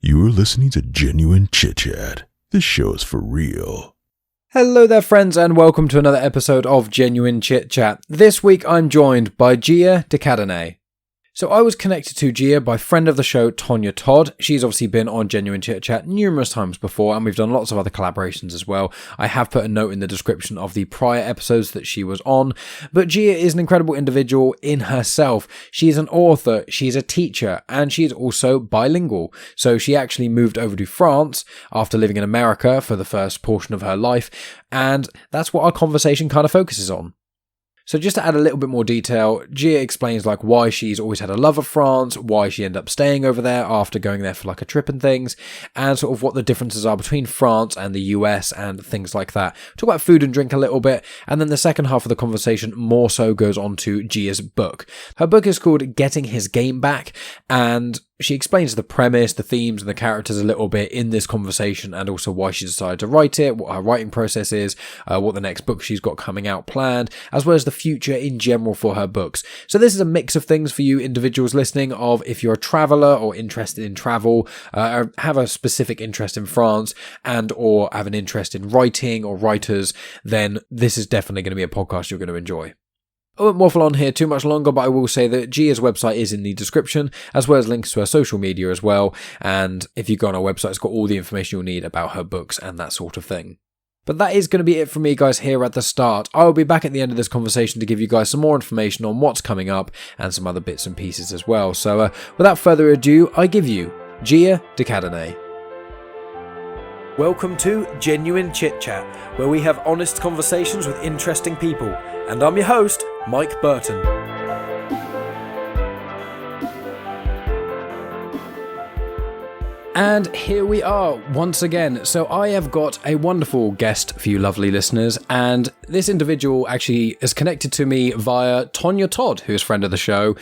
You're listening to Genuine Chit-Chat. This show is for real. Hello there, friends, and welcome to another episode of Genuine Chit-Chat. This week I'm joined by Gia De Cadenet. So I was connected to Gia by friend of the show, Tonya Todd. She's obviously been on Genuine Chit-Chat numerous times before, and we've done lots of other collaborations as well. I have put a note in the description of the prior episodes that she was on. But Gia is an incredible individual in herself. She's an author, she's a teacher, and she is also bilingual. So she actually moved over to France after living in America for the first portion of her life, and that's what our conversation kind of focuses on. So just to add a little bit more detail, Gia explains why she's always had a love of France, why she ended up staying over there after going there for a trip and things, and sort of what the differences are between France and the US and things like that. Talk about food and drink a little bit, and then the second half of the conversation more so goes on to Gia's book. Her book is called Getting His Game Back, and she explains the premise, the themes, and the characters a little bit in this conversation, and also why she decided to write it, what her writing process is, what the next book she's got coming out planned, as well as the future in general for her books. So this is a mix of things for you individuals listening, of if you're a traveller or interested in travel, have a specific interest in France, and or have an interest in writing or writers, then this is definitely going to be a podcast you're going to enjoy. I won't waffle on here too much longer, but I will say that Gia's website is in the description, as well as links to her social media as well, and if you go on her website, it's got all the information you'll need about her books and that sort of thing. But that is going to be it from me, guys, here at the start. I will be back at the end of this conversation to give you guys some more information on what's coming up, and some other bits and pieces as well. So without further ado, I give you Gia De Cadenet. Welcome to Genuine Chit-Chat, where we have honest conversations with interesting people. And I'm your host, Mike Burton. And here we are once again. So I have got a wonderful guest for you lovely listeners, and this individual actually is connected to me via Tonya Todd, who is a friend of the show.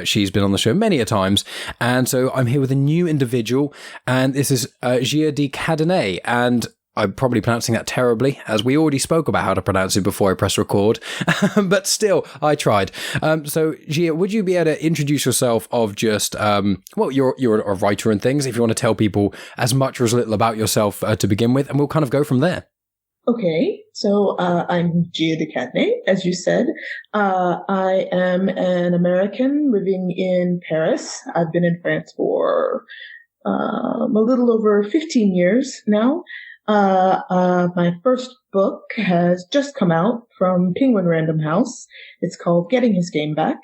She's been on the show many a times, and so I'm here with a new individual, and this is Gia De Cadenet, and I'm probably pronouncing that terribly, as we already spoke about how to pronounce it before I press record, but still, I tried. So, Gia, would you be able to introduce yourself of just, you're a writer and things, if you want to tell people as much or as little about yourself to begin with, and we'll kind of go from there. Okay, so I'm Gia De Cadenet, as you said. I am an American living in Paris. I've been in France for a little over 15 years now. My first book has just come out from Penguin Random House. It's called Getting His Game Back.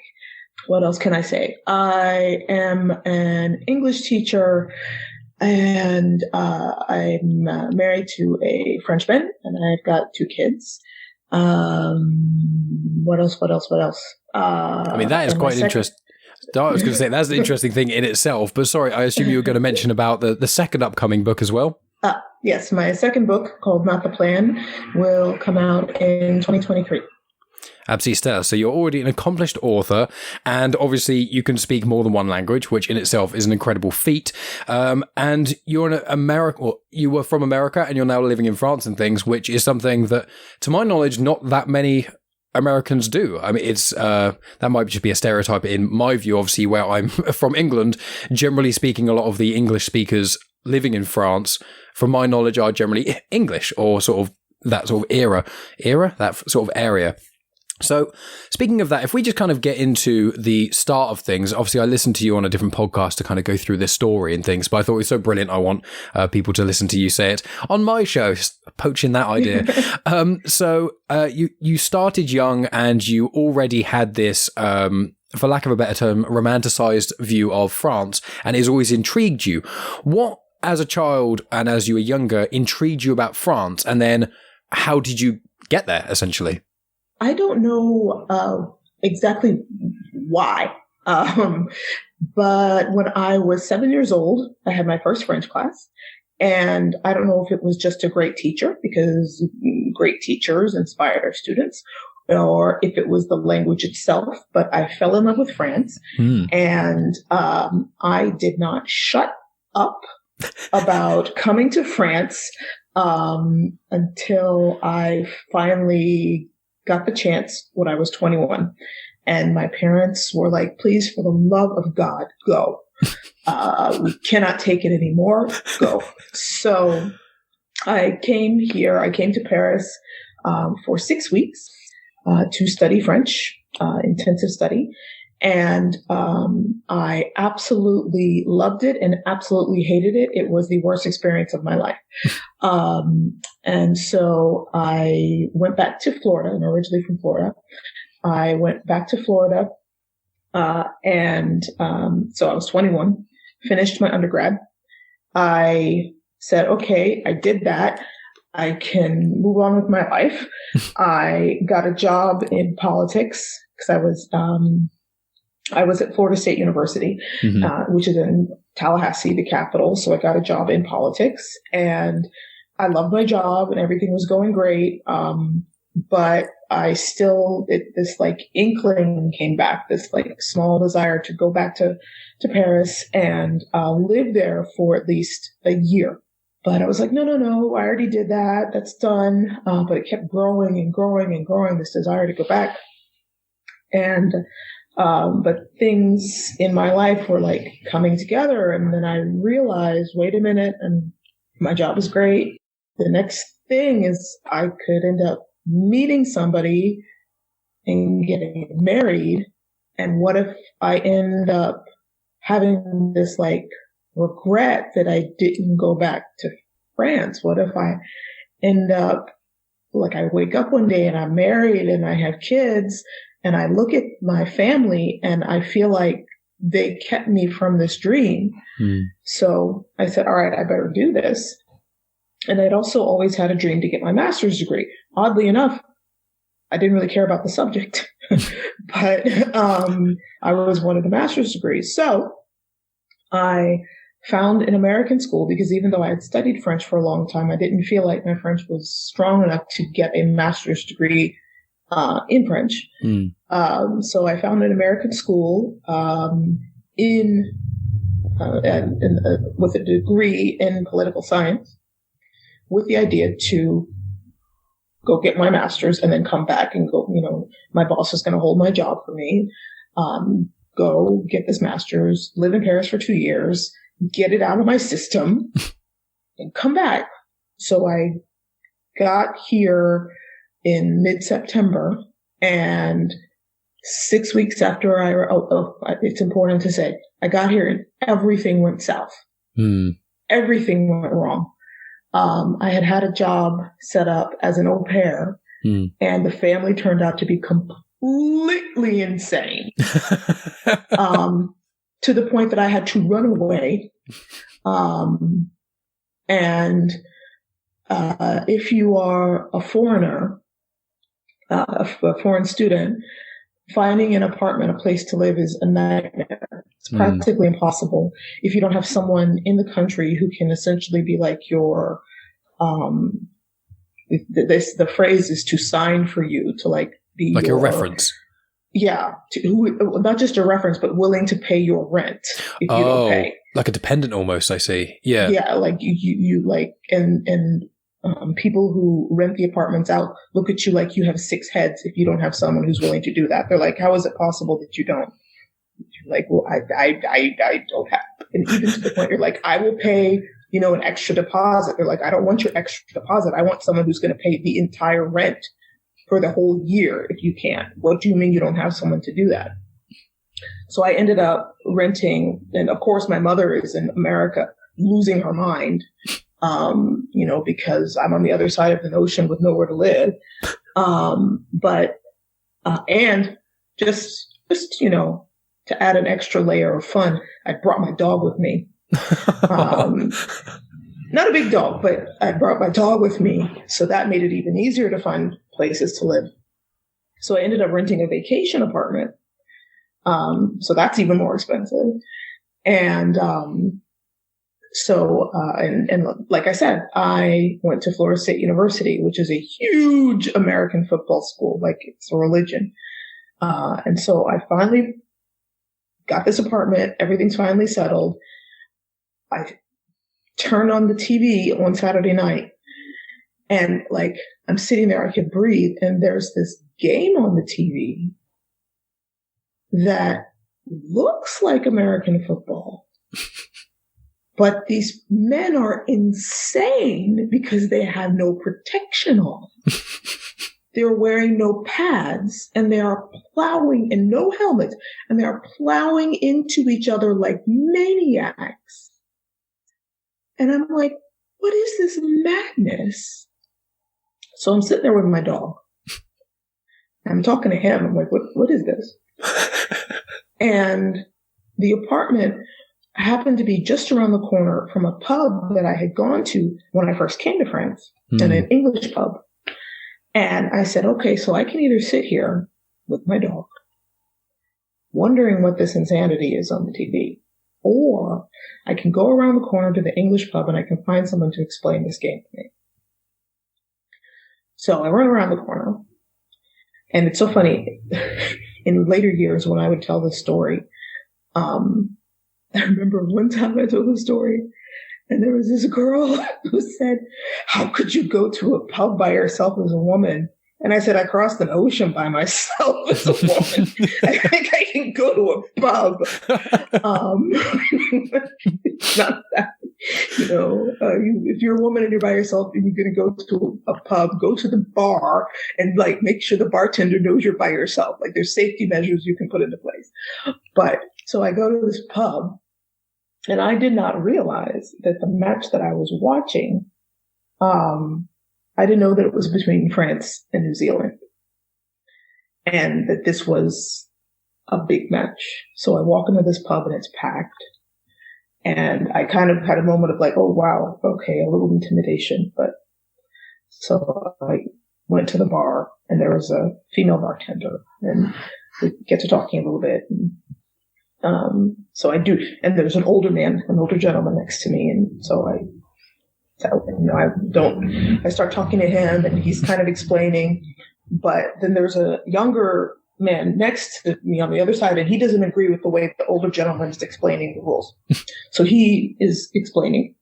What else can I say? I am an English teacher, and I'm married to a Frenchman, and I've got 2 kids. What else? I mean, that is quite interesting. I was going to say, that's an interesting thing in itself, but sorry, I assume you were going to mention about the second upcoming book as well? Yes, my second book, called Not the Plan, will come out in 2023. Absolutely stellar. So you're already an accomplished author, and obviously you can speak more than one language, which in itself is an incredible feat. And you're an you were from America, and you're now living in France and things, which is something that, to my knowledge, not that many Americans do. I mean, it's that might just be a stereotype in my view, obviously, where I'm from England. Generally speaking, a lot of the English speakers living in France, from my knowledge, are generally English, or sort of that sort of that sort of area. So speaking of that, if we just kind of get into the start of things, obviously I listened to you on a different podcast to kind of go through this story and things, but I thought it was so brilliant. I want people to listen to you say it on my show, poaching that idea. So you started young, and you already had this, for lack of a better term, romanticized view of France, and it's always intrigued you. What, as a child and as you were younger, intrigued you about France? And then how did you get there, essentially? I don't know exactly why, but when I was 7 years old, I had my first French class, and I don't know if it was just a great teacher, because great teachers inspired our students, or if it was the language itself, but I fell in love with France, and I did not shut up about coming to France until I finally got the chance when I was 21. And my parents were like, please, for the love of God, go. We cannot take it anymore. Go. So I came to Paris for 6 weeks to study French, intensive study. And I absolutely loved it and absolutely hated it. It was the worst experience of my life. And so I went back to Florida. I'm originally from Florida. I went back to Florida. And so I was 21, finished my undergrad. I said, okay, I did that. I can move on with my life. I got a job in politics because I was at Florida State University, which is in Tallahassee, the capital. So I got a job in politics and I loved my job and everything was going great. But I still, this like inkling came back, this like small desire to go back to Paris and live there for at least a year. But I was like, no, I already did that. That's done. But it kept growing and growing and growing, this desire to go back. And but things in my life were like coming together. And then I realized, wait a minute, and my job is great. The next thing is I could end up meeting somebody and getting married. And what if I end up having this like regret that I didn't go back to France? What if I end up like I wake up one day and I'm married and I have kids and I look at my family and I feel like they kept me from this dream. So I said, all right, I better do this. And I'd also always had a dream to get my master's degree. Oddly enough, I didn't really care about the subject, but I was wanted a master's degree. So I found an American school because even though I had studied French for a long time, I didn't feel like my French was strong enough to get a master's degree in French. So I found an American school with a degree in political science, with the idea to go get my master's and then come back and go, my boss is going to hold my job for me, go get this master's, live in Paris for 2 years, get it out of my system and come back. So I got here in mid-September, and 6 weeks after it's important to say, I got here and everything went south. Everything went wrong. I had a job set up as an au pair, and the family turned out to be completely insane, to the point that I had to run away. And if you are a foreigner, a foreign student, finding an apartment, a place to live is a nightmare. It's practically impossible if you don't have someone in the country who can essentially be like your, the phrase is to sign for you, to like be like your reference. Yeah. Not just a reference, but willing to pay your rent if you don't pay. Like a dependent almost, I see. Yeah. Yeah. Like you like, and people who rent the apartments out look at you like you have 6 heads if you don't have someone who's willing to do that. They're like, how is it possible that you don't? You're like, well, I don't have. And even to the point you're like, I will pay, an extra deposit. They're like, I don't want your extra deposit. I want someone who's going to pay the entire rent for the whole year if you can. What do you mean you don't have someone to do that? So I ended up renting. And of course, my mother is in America losing her mind. Because I'm on the other side of the ocean with nowhere to live. And just, to add an extra layer of fun, I brought my dog with me. Not a big dog, but I brought my dog with me. So that made it even easier to find places to live. So I ended up renting a vacation apartment. So that's even more expensive. And, So like I said, I went to Florida State University, which is a huge American football school, like it's a religion. And so I finally got this apartment. Everything's finally settled. I turned on the TV on Saturday night and like I'm sitting there, I could breathe. And there's this game on the TV that looks like American football. But these men are insane because they have no protection on. They're wearing no pads, and they are plowing, and no helmets, and they are plowing into each other like maniacs. And I'm like, what is this madness? So I'm sitting there with my dog. I'm talking to him. I'm like, what is this? And the apartment happened to be just around the corner from a pub that I had gone to when I first came to France, and an English pub. And I said, okay, so I can either sit here with my dog, wondering what this insanity is on the TV, or I can go around the corner to the English pub and I can find someone to explain this game to me. So I run around the corner, and it's so funny. In later years, when I would tell this story, I remember one time I told the story, and there was this girl who said, how could you go to a pub by yourself as a woman? And I said, I crossed an ocean by myself as a woman. I think I can go to a pub. It's not that, if you're a woman and you're by yourself and you're going to go to a pub, go to the bar and like make sure the bartender knows you're by yourself. Like there's safety measures you can put into place. But so I go to this pub, and I did not realize that the match that I was watching, I didn't know that it was between France and New Zealand, and that this was a big match. So I walk into this pub and it's packed, and I kind of had a moment of like, oh wow, okay, a little intimidation. But so I went to the bar, and there was a female bartender, and we get to talking a little bit. And, so I do, and there's an older gentleman next to me, and so I start talking to him, and he's kind of explaining, but then there's a younger man next to me on the other side, and he doesn't agree with the way the older gentleman is explaining the rules. So he is explaining,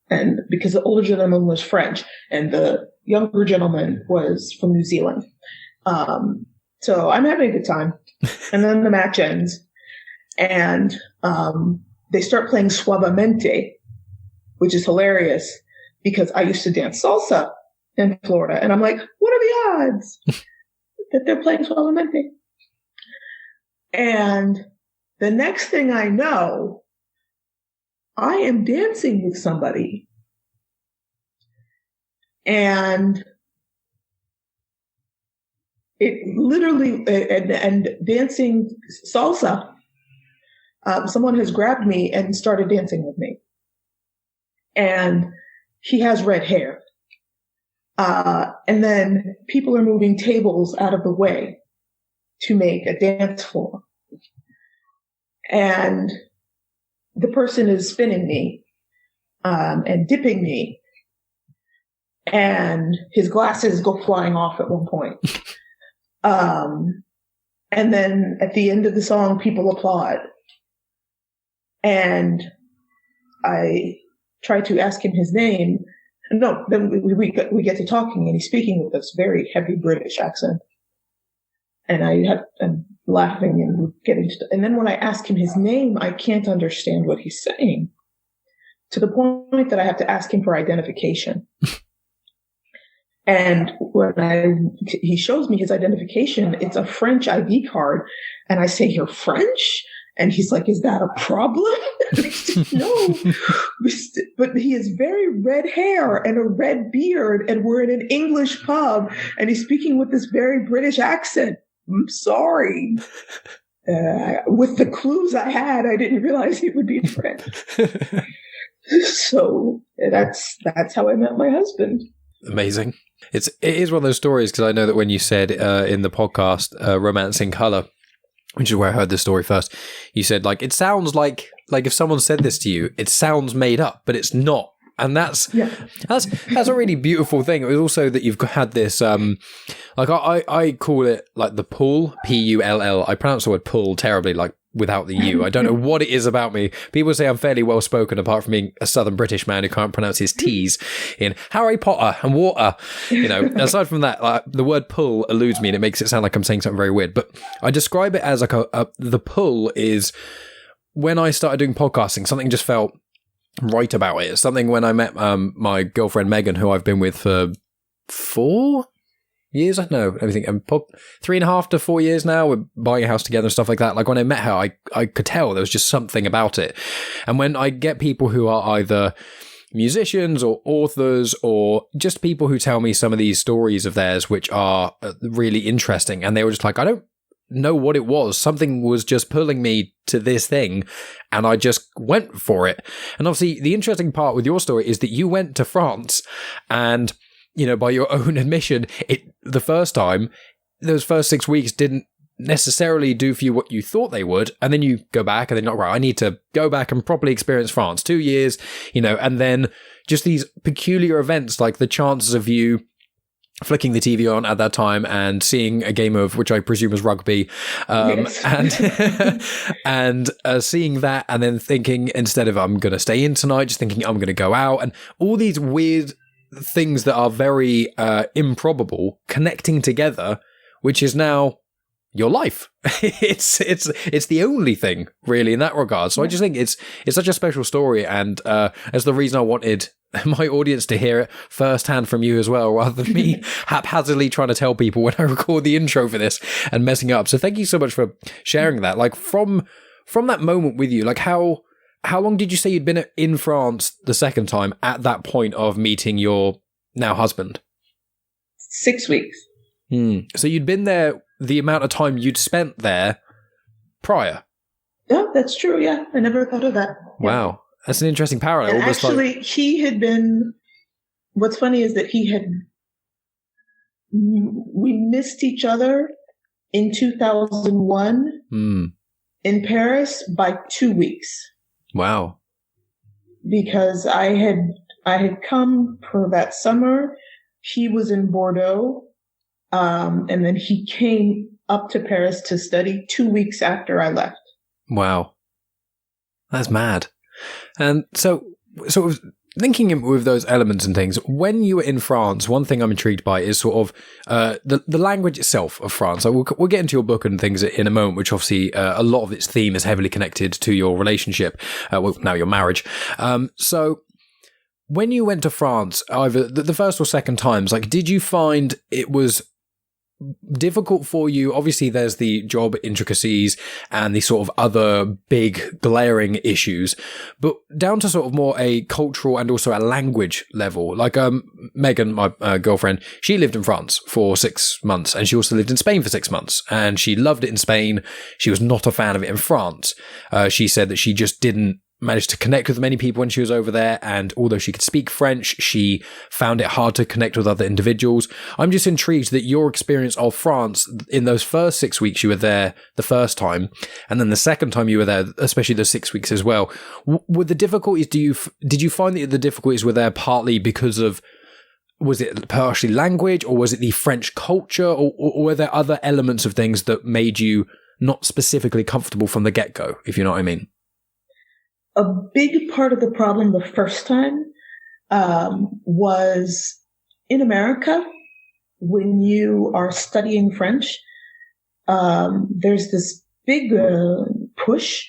and because the older gentleman was French and the younger gentleman was from New Zealand. So I'm having a good time. And then the match ends, and they start playing Suavemente, which is hilarious because I used to dance salsa in Florida. And I'm like, what are the odds that they're playing Suavemente? And the next thing I know, I am dancing with somebody. And it literally, and dancing salsa, someone has grabbed me and started dancing with me. And he has red hair. And then people are moving tables out of the way to make a dance floor. And the person is spinning me, and dipping me. And his glasses go flying off at one point. And then at the end of the song, people applaud. And I try to ask him his name. No, then we get to talking, and he's speaking with this very heavy British accent. And I'm laughing and getting and then when I ask him his name, I can't understand what he's saying, to the point that I have to ask him for identification. And when he shows me his identification, it's a French ID card. And I say, "You're French?" And he's like, "Is that a problem?" And I said, "No." But he has very red hair and a red beard, and we're in an English pub, and he's speaking with this very British accent. I'm sorry. With the clues I had, I didn't realize he would be French. So that's how I met my husband. Amazing. It is one of those stories, because I know that when you said in the podcast, Romance in Colour, which is where I heard this story first, you said, like, it sounds like if someone said this to you, it sounds made up, but it's not. And that's a really beautiful thing. It was also that you've had this, like I call it like the pull, Pull. I pronounce the word pull terribly, like without the U. I don't know what it is about me. People say I'm fairly well spoken, apart from being a Southern British man who can't pronounce his T's in Harry Potter and water. Aside from that, like, the word pull eludes me and it makes it sound like I'm saying something very weird. But I describe it as like the pull is when I started doing podcasting, something just felt right about it. Something when I met my girlfriend Megan, who I've been with for 4 years, I know everything. 3.5 to 4 years now. We're buying a house together and stuff like that. Like when I met her, I could tell there was just something about it. And when I get people who are either musicians or authors or just people who tell me some of these stories of theirs, which are really interesting, and they were just like, I don't know what it was. Something was just pulling me to this thing, and I just went for it. And obviously, the interesting part with your story is that you went to France, and by your own admission, the first time, those first 6 weeks didn't necessarily do for you what you thought they would, and then you go back and then, right, I need to go back and properly experience France. 2 years, and then just these peculiar events, like the chances of you flicking the TV on at that time and seeing a game of, which I presume was rugby, yes. and seeing that, and then thinking, instead of I'm going to stay in tonight, just thinking I'm going to go out, and all these weird things that are very improbable connecting together, which is now your life. It's the only thing really in that regard. So I just think it's such a special story, and as the reason I wanted my audience to hear it firsthand from you as well, rather than me haphazardly trying to tell people when I record the intro for this and messing up. So thank you so much for sharing that. Like from that moment with you, like how long did you say you'd been in France the second time at that point of meeting your now husband? 6 weeks. So you'd been there the amount of time you'd spent there prior? Yeah, that's true. Yeah, I never thought of that. Yeah. Wow. That's an interesting parallel. And actually, he had been, what's funny is that we missed each other in 2001 in Paris by 2 weeks. Wow. Because I had come for that summer. He was in Bordeaux. And then he came up to Paris to study 2 weeks after I left. Wow. That's mad. And so sort of linking with those elements and things, when you were in France, one thing I'm intrigued by is sort of the language itself of France. So we'll get into your book and things in a moment, which obviously a lot of its theme is heavily connected to your relationship, now your marriage. So when you went to France, either the first or second times, like, did you find it was difficult for you? Obviously there's the job intricacies and the sort of other big glaring issues, but down to sort of more a cultural and also a language level. Like Megan, my girlfriend, she lived in France for 6 months, and she also lived in Spain for 6 months, and she loved it in Spain. She was not a fan of it in France. She said that she just didn't managed to connect with many people when she was over there, and although she could speak French, she found it hard to connect with other individuals. I'm just intrigued that your experience of France in those first 6 weeks you were there the first time, and then the second time you were there, especially the 6 weeks as well, were the difficulties, did you find that the difficulties were there partly because of, was it partially language, or was it the French culture, or were there other elements of things that made you not specifically comfortable from the get-go, if you know what I mean? A big part of the problem the first time was in America. When you are studying French, there's this big push,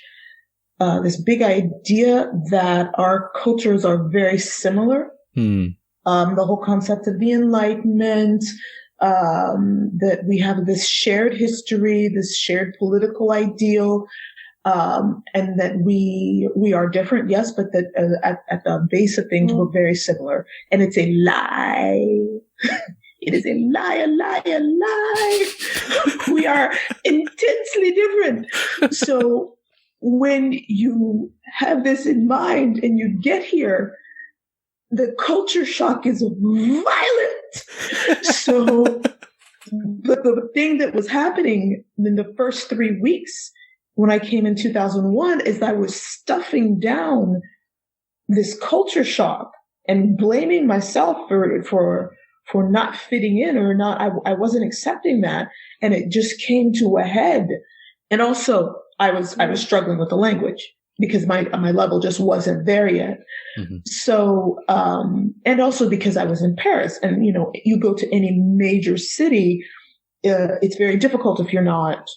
this big idea that our cultures are very similar. The whole concept of the Enlightenment, that we have this shared history, this shared political ideal. And that we are different, yes, but that at the base of things, we're very similar. And it's a lie. It is a lie, a lie, a lie. We are intensely different. So when you have this in mind and you get here, the culture shock is violent. So the thing that was happening in the first 3 weeks when I came in 2001 is I was stuffing down this culture shock and blaming myself for not fitting in, or not. I wasn't accepting that. And it just came to a head. And also I was struggling with the language because my level just wasn't there yet. Mm-hmm. So, and also because I was in Paris, and you go to any major city, it's very difficult if you're not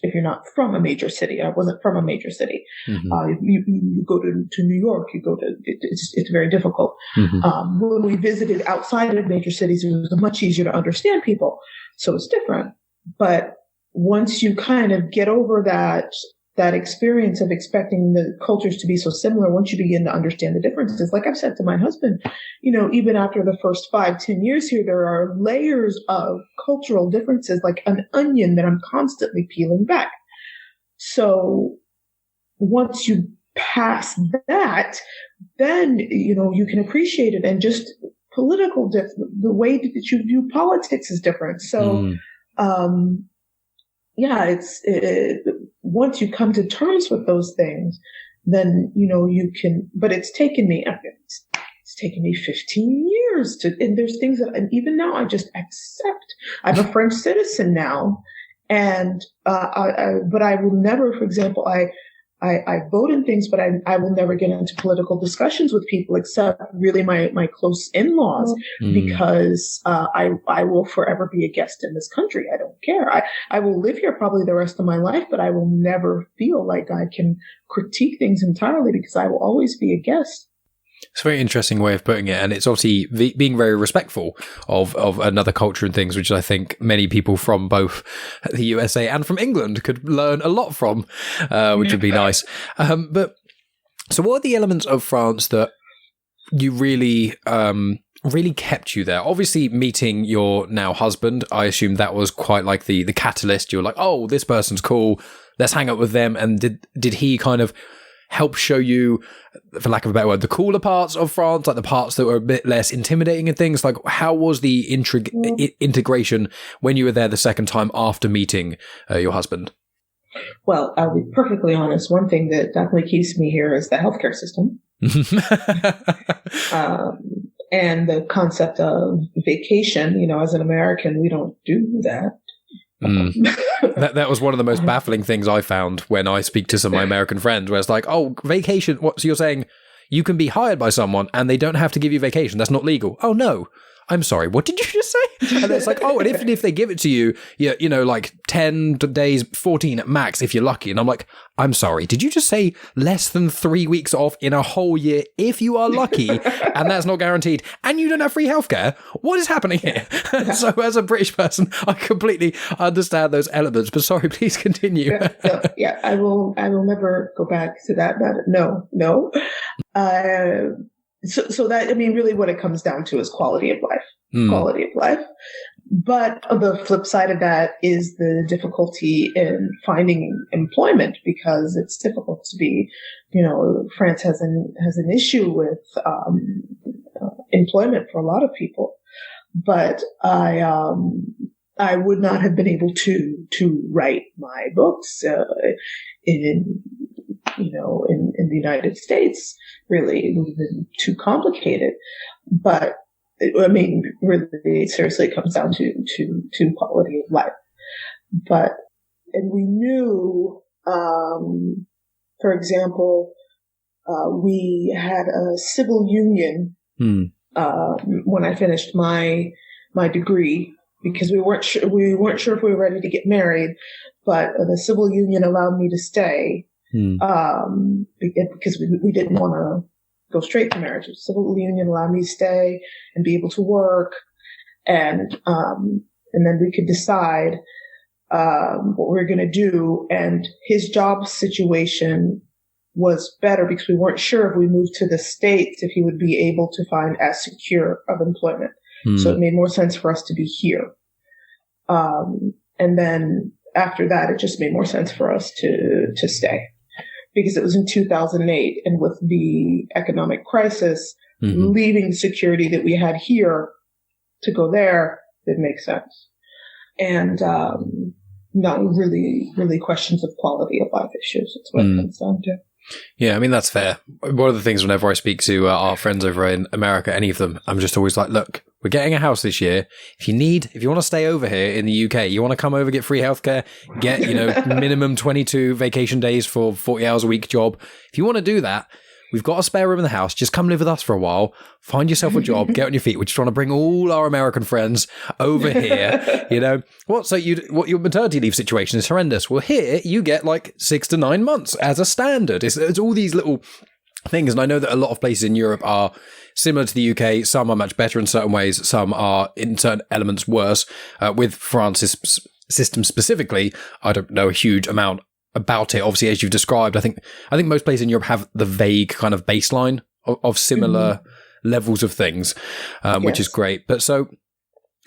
from a major city. I wasn't from a major city. Mm-hmm. You go to New York, it's very difficult. Mm-hmm. When we visited outside of major cities, it was much easier to understand people. So it's different. But once you kind of get over that experience of expecting the cultures to be so similar, once you begin to understand the differences, like I've said to my husband, even after the first 5-10 years here, there are layers of cultural differences, like an onion that I'm constantly peeling back. So once you pass that, then, you can appreciate it. And just the way that you view politics is different. So, once you come to terms with those things, then, you can, but it's taken me 15 years and there's things that, and even now I just accept. I'm a French citizen now. And, but I will never, for example, I vote in things, but I will never get into political discussions with people except really my close in-laws, because I will forever be a guest in this country. I don't care. I will live here probably the rest of my life, but I will never feel like I can critique things entirely because I will always be a guest. It's a very interesting way of putting it, and it's obviously being very respectful of another culture and things, which I think many people from both the USA and from England could learn a lot from, which would be nice. But so what are the elements of France that you really kept you there? Obviously, meeting your now husband, I assume that was quite like the catalyst. You're like, oh, this person's cool, let's hang out with them. And did he kind of help show you, for lack of a better word, the cooler parts of France, like the parts that were a bit less intimidating and things? Like, how was the integration when you were there the second time after meeting your husband? Well, I'll be perfectly honest. One thing that definitely keeps me here is the healthcare system. And the concept of vacation. As an American, we don't do that. That was one of the most baffling things I found when I speak to some of my American friends, where it's like, oh, vacation. What? So you're saying you can be hired by someone and they don't have to give you vacation? That's not legal. Oh, no. I'm sorry, what did you just say? And it's like, oh, and if they give it to you, like 10 days, 14 at max if you're lucky. And I'm like, I'm sorry, did you just say less than 3 weeks off in a whole year if you are lucky? And that's not guaranteed. And you don't have free healthcare? What is happening here? So as a British person, I completely understand those elements. But sorry, please continue. I will never go back to that. No. So that, really what it comes down to is quality of life. Quality of life. But the flip side of that is the difficulty in finding employment, because it's difficult to be, France has an issue with employment for a lot of people. But I would not have been able to write my books in the United States. Really, it would have been too complicated. But really, seriously, it comes down to quality of life. And we knew, for example, we had a civil union when I finished my degrey, because we weren't sure if we were ready to get married, but the civil union allowed me to stay. Because we didn't want to go straight to marriage. The civil union allowed me to stay and be able to work, and then we could decide what we were going to do. And his job situation was better because we weren't sure if we moved to the States if he would be able to find as secure of employment. So it made more sense for us to be here. And then after that, it just made more sense for us to stay. Because it was in 2008, and with the economic crisis, leaving the security that we had here to go there didn't make sense. And not really questions of quality of life issues. That's what it comes down to. Yeah, that's fair. One of the things whenever I speak to our friends over in America, any of them, I'm just always like, look, We're getting a house this year. If you want to stay over here in the UK, you want to come over, get free healthcare, get, minimum 22 vacation days for 40 hours a week job. If you want to do that, we've got a spare room in the house. Just come live with us for a while. Find yourself a job. Get on your feet. We're just trying to bring all our American friends over here. What your maternity leave situation is horrendous. Well, here you get like 6 to 9 months as a standard. It's all these little things. And I know that a lot of places in Europe are similar to the UK. Some are much better in certain ways. Some are in certain elements worse. With France's system specifically, I don't know a huge amount about it. Obviously, as you've described, I think most places in Europe have the vague kind of baseline of similar levels of things, which is great. But so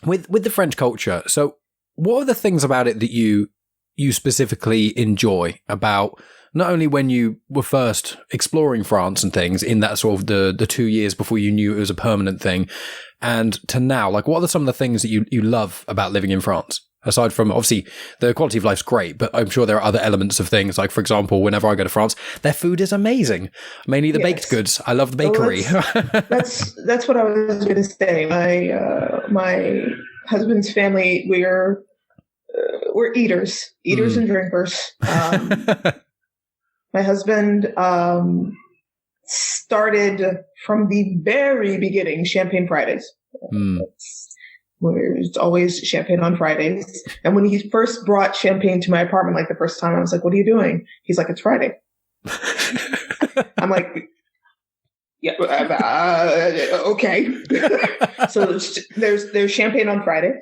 with the French culture, so what are the things about it that you specifically enjoy about not only when you were first exploring France and things in that sort of the 2 years before you knew it was a permanent thing, and to now, like what are some of the things that you love about living in France? Aside from, obviously, the quality of life's great, but I'm sure there are other elements of things. Like, for example, whenever I go to France, their food is amazing. Mainly the baked goods. I love the bakery. That's what I was going to say. My husband's family, we're eaters and drinkers. My husband started from the very beginning, Champagne Fridays. It's always champagne on Fridays. And when he first brought champagne to my apartment, like the first time, I was like, what are you doing? He's like, it's Friday. I'm like, yeah, okay. So there's champagne on Friday.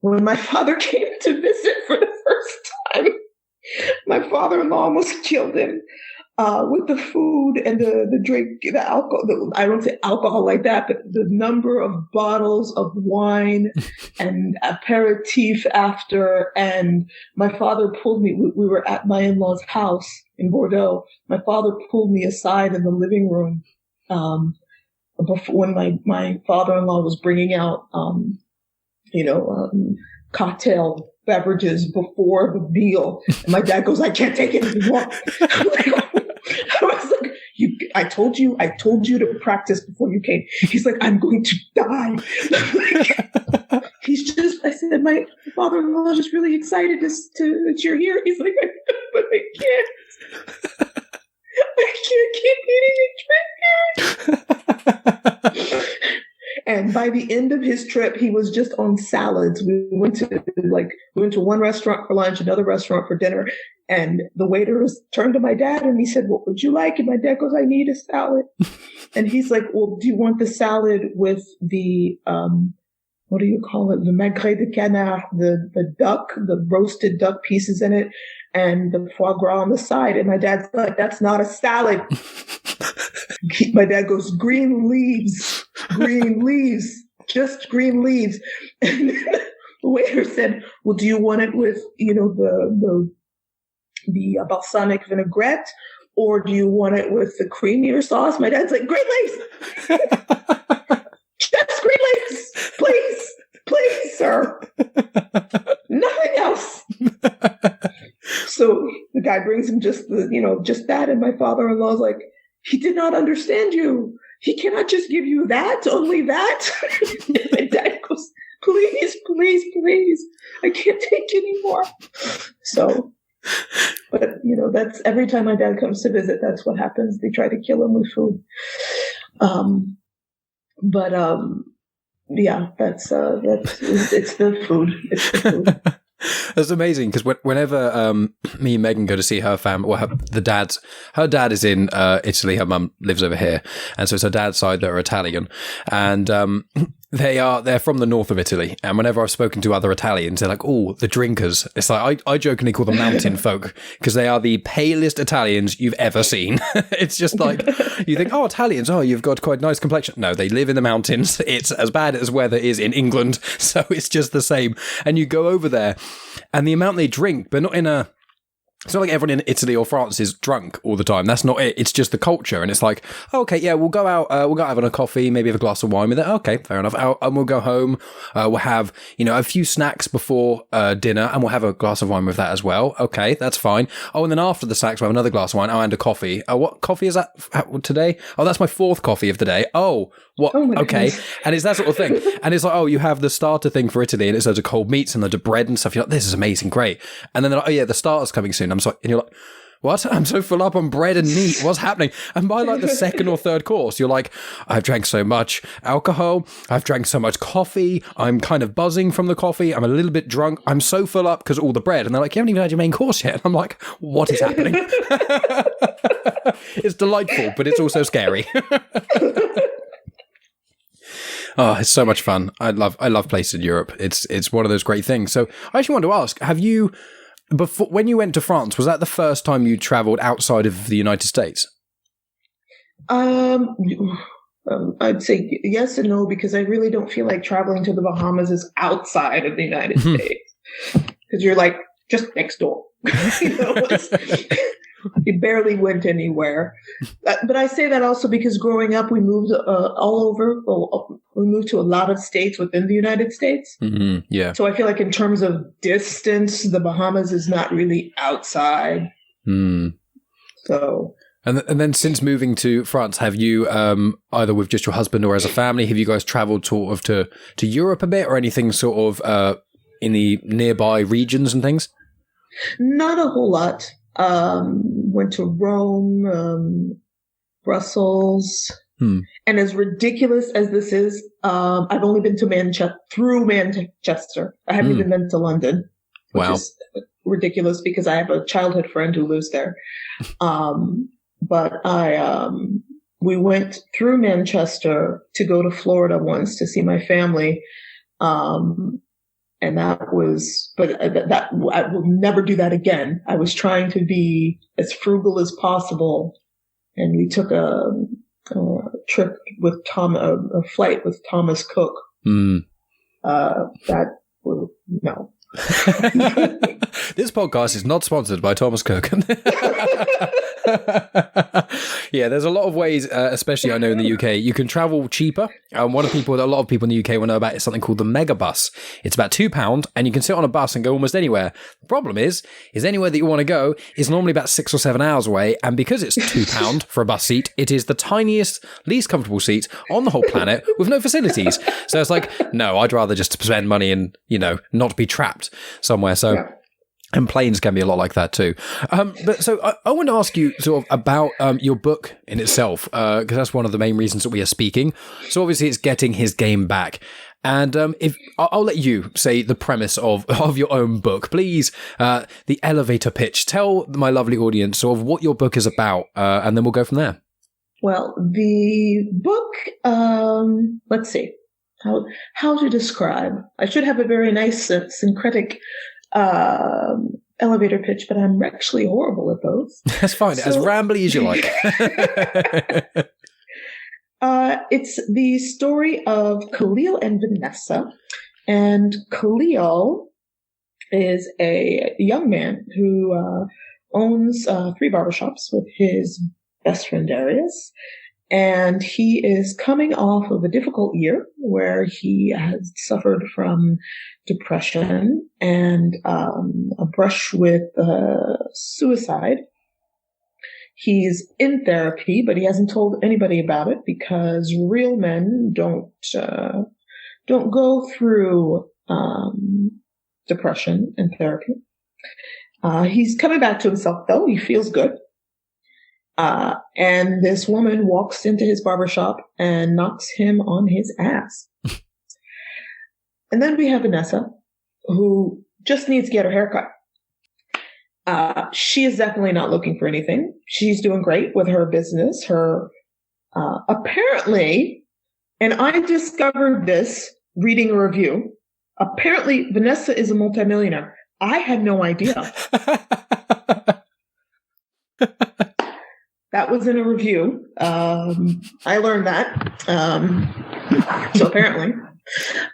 When my father came to visit for the first time, my father-in-law almost killed him. With the food and the drink, the alcohol, I don't say alcohol like that, but the number of bottles of wine and aperitif after. And my father pulled me, we were at my in-law's house in Bordeaux. My father pulled me aside in the living room, before when my father-in-law was bringing out, cocktail beverages before the meal. And my dad goes, I can't take it anymore. I was like, I told you to practice before you came. He's like, I'm going to die. I said, my father-in-law is just really excited that you're here. He's like, but I can't keep eating and drinking. And by the end of his trip, he was just on salads. We went to one restaurant for lunch, another restaurant for dinner. And the waiter turned to my dad and he said, what would you like? And my dad goes, I need a salad. And he's like, well, do you want the salad with the, what do you call it? The magret de canard, the duck, the roasted duck pieces in it and the foie gras on the side. And my dad's like, that's not a salad. My dad goes, green leaves, just green leaves. And the waiter said, well, do you want it with, the balsamic vinaigrette, or do you want it with the creamier sauce? My dad's like, green leaves. Just green leaves. Please, sir. Nothing else. So the guy brings him just that. And my father-in-law's like, he did not understand you. He cannot just give you that, only that. And my dad goes, please. I can't take anymore. So, but that's every time my dad comes to visit, that's what happens. They try to kill him with food. Yeah, it's the food. It's the food. That's amazing because whenever me and Megan go to see her family, well, her dad is in Italy, her mum lives over here, and so it's her dad's side that are Italian, and they're from the north of Italy. And whenever I've spoken to other Italians, they're like, "Oh, the drinkers." It's like I jokingly call them mountain folk because they are the palest Italians you've ever seen. It's just like you think, "Oh, Italians, you've got quite a nice complexion." No, they live in the mountains. It's as bad as weather is in England, so it's just the same. And you go over there, and the amount they drink, but not in a It's not like everyone in Italy or France is drunk all the time. That's not it. It's just the culture. And it's like, okay, yeah, we'll go out have a coffee, maybe have a glass of wine with it. Okay, fair enough. And we'll go home. We'll have, a few snacks before dinner, and we'll have a glass of wine with that as well. Okay, that's fine. Oh, and then after the snacks, we'll have another glass of wine. Oh, and a coffee. What coffee is that today? Oh, that's my 4th coffee of the day. Oh, what? Oh my okay. goodness. And it's that sort of thing. And it's like, oh, you have the starter thing for Italy, and it's loads of cold meats and loads of bread and stuff. You're like, this is amazing, great. And then they're like, oh yeah, the starter's coming soon. And you're like, what? I'm so full up on bread and meat. What's happening? And by like the 2nd or 3rd course, you're like, I've drank so much alcohol. I've drank so much coffee. I'm kind of buzzing from the coffee. I'm a little bit drunk. I'm so full up because of all the bread. And they're like, you haven't even had your main course yet. And I'm like, what is happening? It's delightful, but it's also scary. Oh, it's so much fun. I love places in Europe. It's one of those great things. So I actually wanted to ask, have you, before, when you went to France, was that the first time you traveled outside of the United States? I'd say yes and no, because I really don't feel like traveling to the Bahamas is outside of the United States. Because you're like just next door. You barely went anywhere. But I say that also because growing up, we moved all over. We moved to a lot of states within the United States. Mm-hmm. Yeah. So I feel like in terms of distance, the Bahamas is not really outside. Mm. So. And then since moving to France, have you, either with just your husband or as a family, have you guys traveled sort of to Europe a bit or anything sort of in the nearby regions and things? Not a whole lot. Went to Rome, Brussels, and as ridiculous as this is, I've only been to Manchester. I haven't even been to London, which is ridiculous because I have a childhood friend who lives there. But we went through Manchester to go to Florida once to see my family. And that was, but that I will never do that again. I was trying to be as frugal as possible, and we took a trip with a flight with Thomas Cook. No. This podcast is not sponsored by Thomas Cook. Yeah, there's a lot of ways, especially I know in the UK, you can travel cheaper. One of a lot of people in the UK will know about is something called the mega bus. It's about £2 and you can sit on a bus and go almost anywhere. The problem is anywhere that you want to go is normally about 6 or 7 hours away. And because it's £2 for a bus seat, it is the tiniest, least comfortable seat on the whole planet with no facilities. So it's like, no, I'd rather just spend money and, not be trapped somewhere. So. Yeah. And planes can be a lot like that too. But so I want to ask you sort of about your book in itself, because that's one of the main reasons that we are speaking. So obviously it's getting his game back. And if I'll let you say the premise of your own book, please, the elevator pitch. Tell my lovely audience sort of what your book is about, and then we'll go from there. Well, the book, let's see, how to describe. I should have a very nice syncretic elevator pitch, but I'm actually horrible at those. That's fine. So, as rambly as you like. It's the story of Khalil and Vanessa. And Khalil is a young man who owns 3 barbershops with his best friend Darius. And he is coming off of a difficult year where he has suffered from depression and a brush with suicide. He's in therapy, but he hasn't told anybody about it because real men don't go through depression and therapy. He's coming back to himself, though. He feels good. And this woman walks into his barbershop and knocks him on his ass. And then we have Vanessa, who just needs to get her haircut. She is definitely not looking for anything. She's doing great with her business. Apparently, and I discovered this reading a review. Apparently, Vanessa is a multimillionaire. I had no idea. That was in a review. I learned that. So apparently,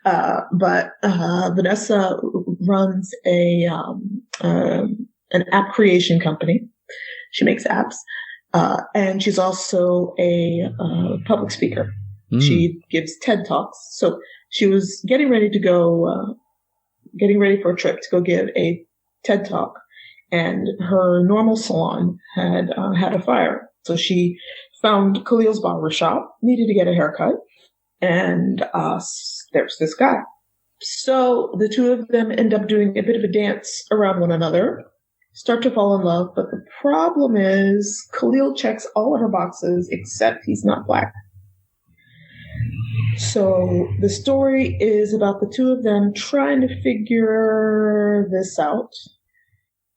but Vanessa runs a an app creation company. She makes apps. And she's also a public speaker. She gives TED Talks. So she was getting ready for a trip to go give a TED Talk. And her normal salon had a fire. So she found Khalil's barbershop, needed to get a haircut. And there's this guy. So the two of them end up doing a bit of a dance around one another, start to fall in love. But the problem is Khalil checks all of her boxes except he's not Black. So the story is about the two of them trying to figure this out.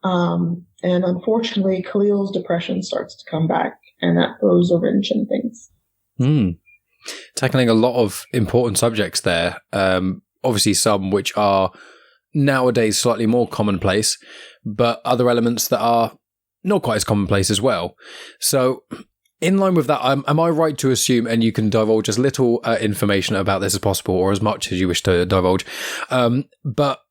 And unfortunately, Khalil's depression starts to come back, and that throws a wrench in things. Tackling a lot of important subjects there. Obviously, some which are nowadays slightly more commonplace, but other elements that are not quite as commonplace as well. So, in line with that, am I right to assume, and you can divulge as little information about this as possible, or as much as you wish to divulge, but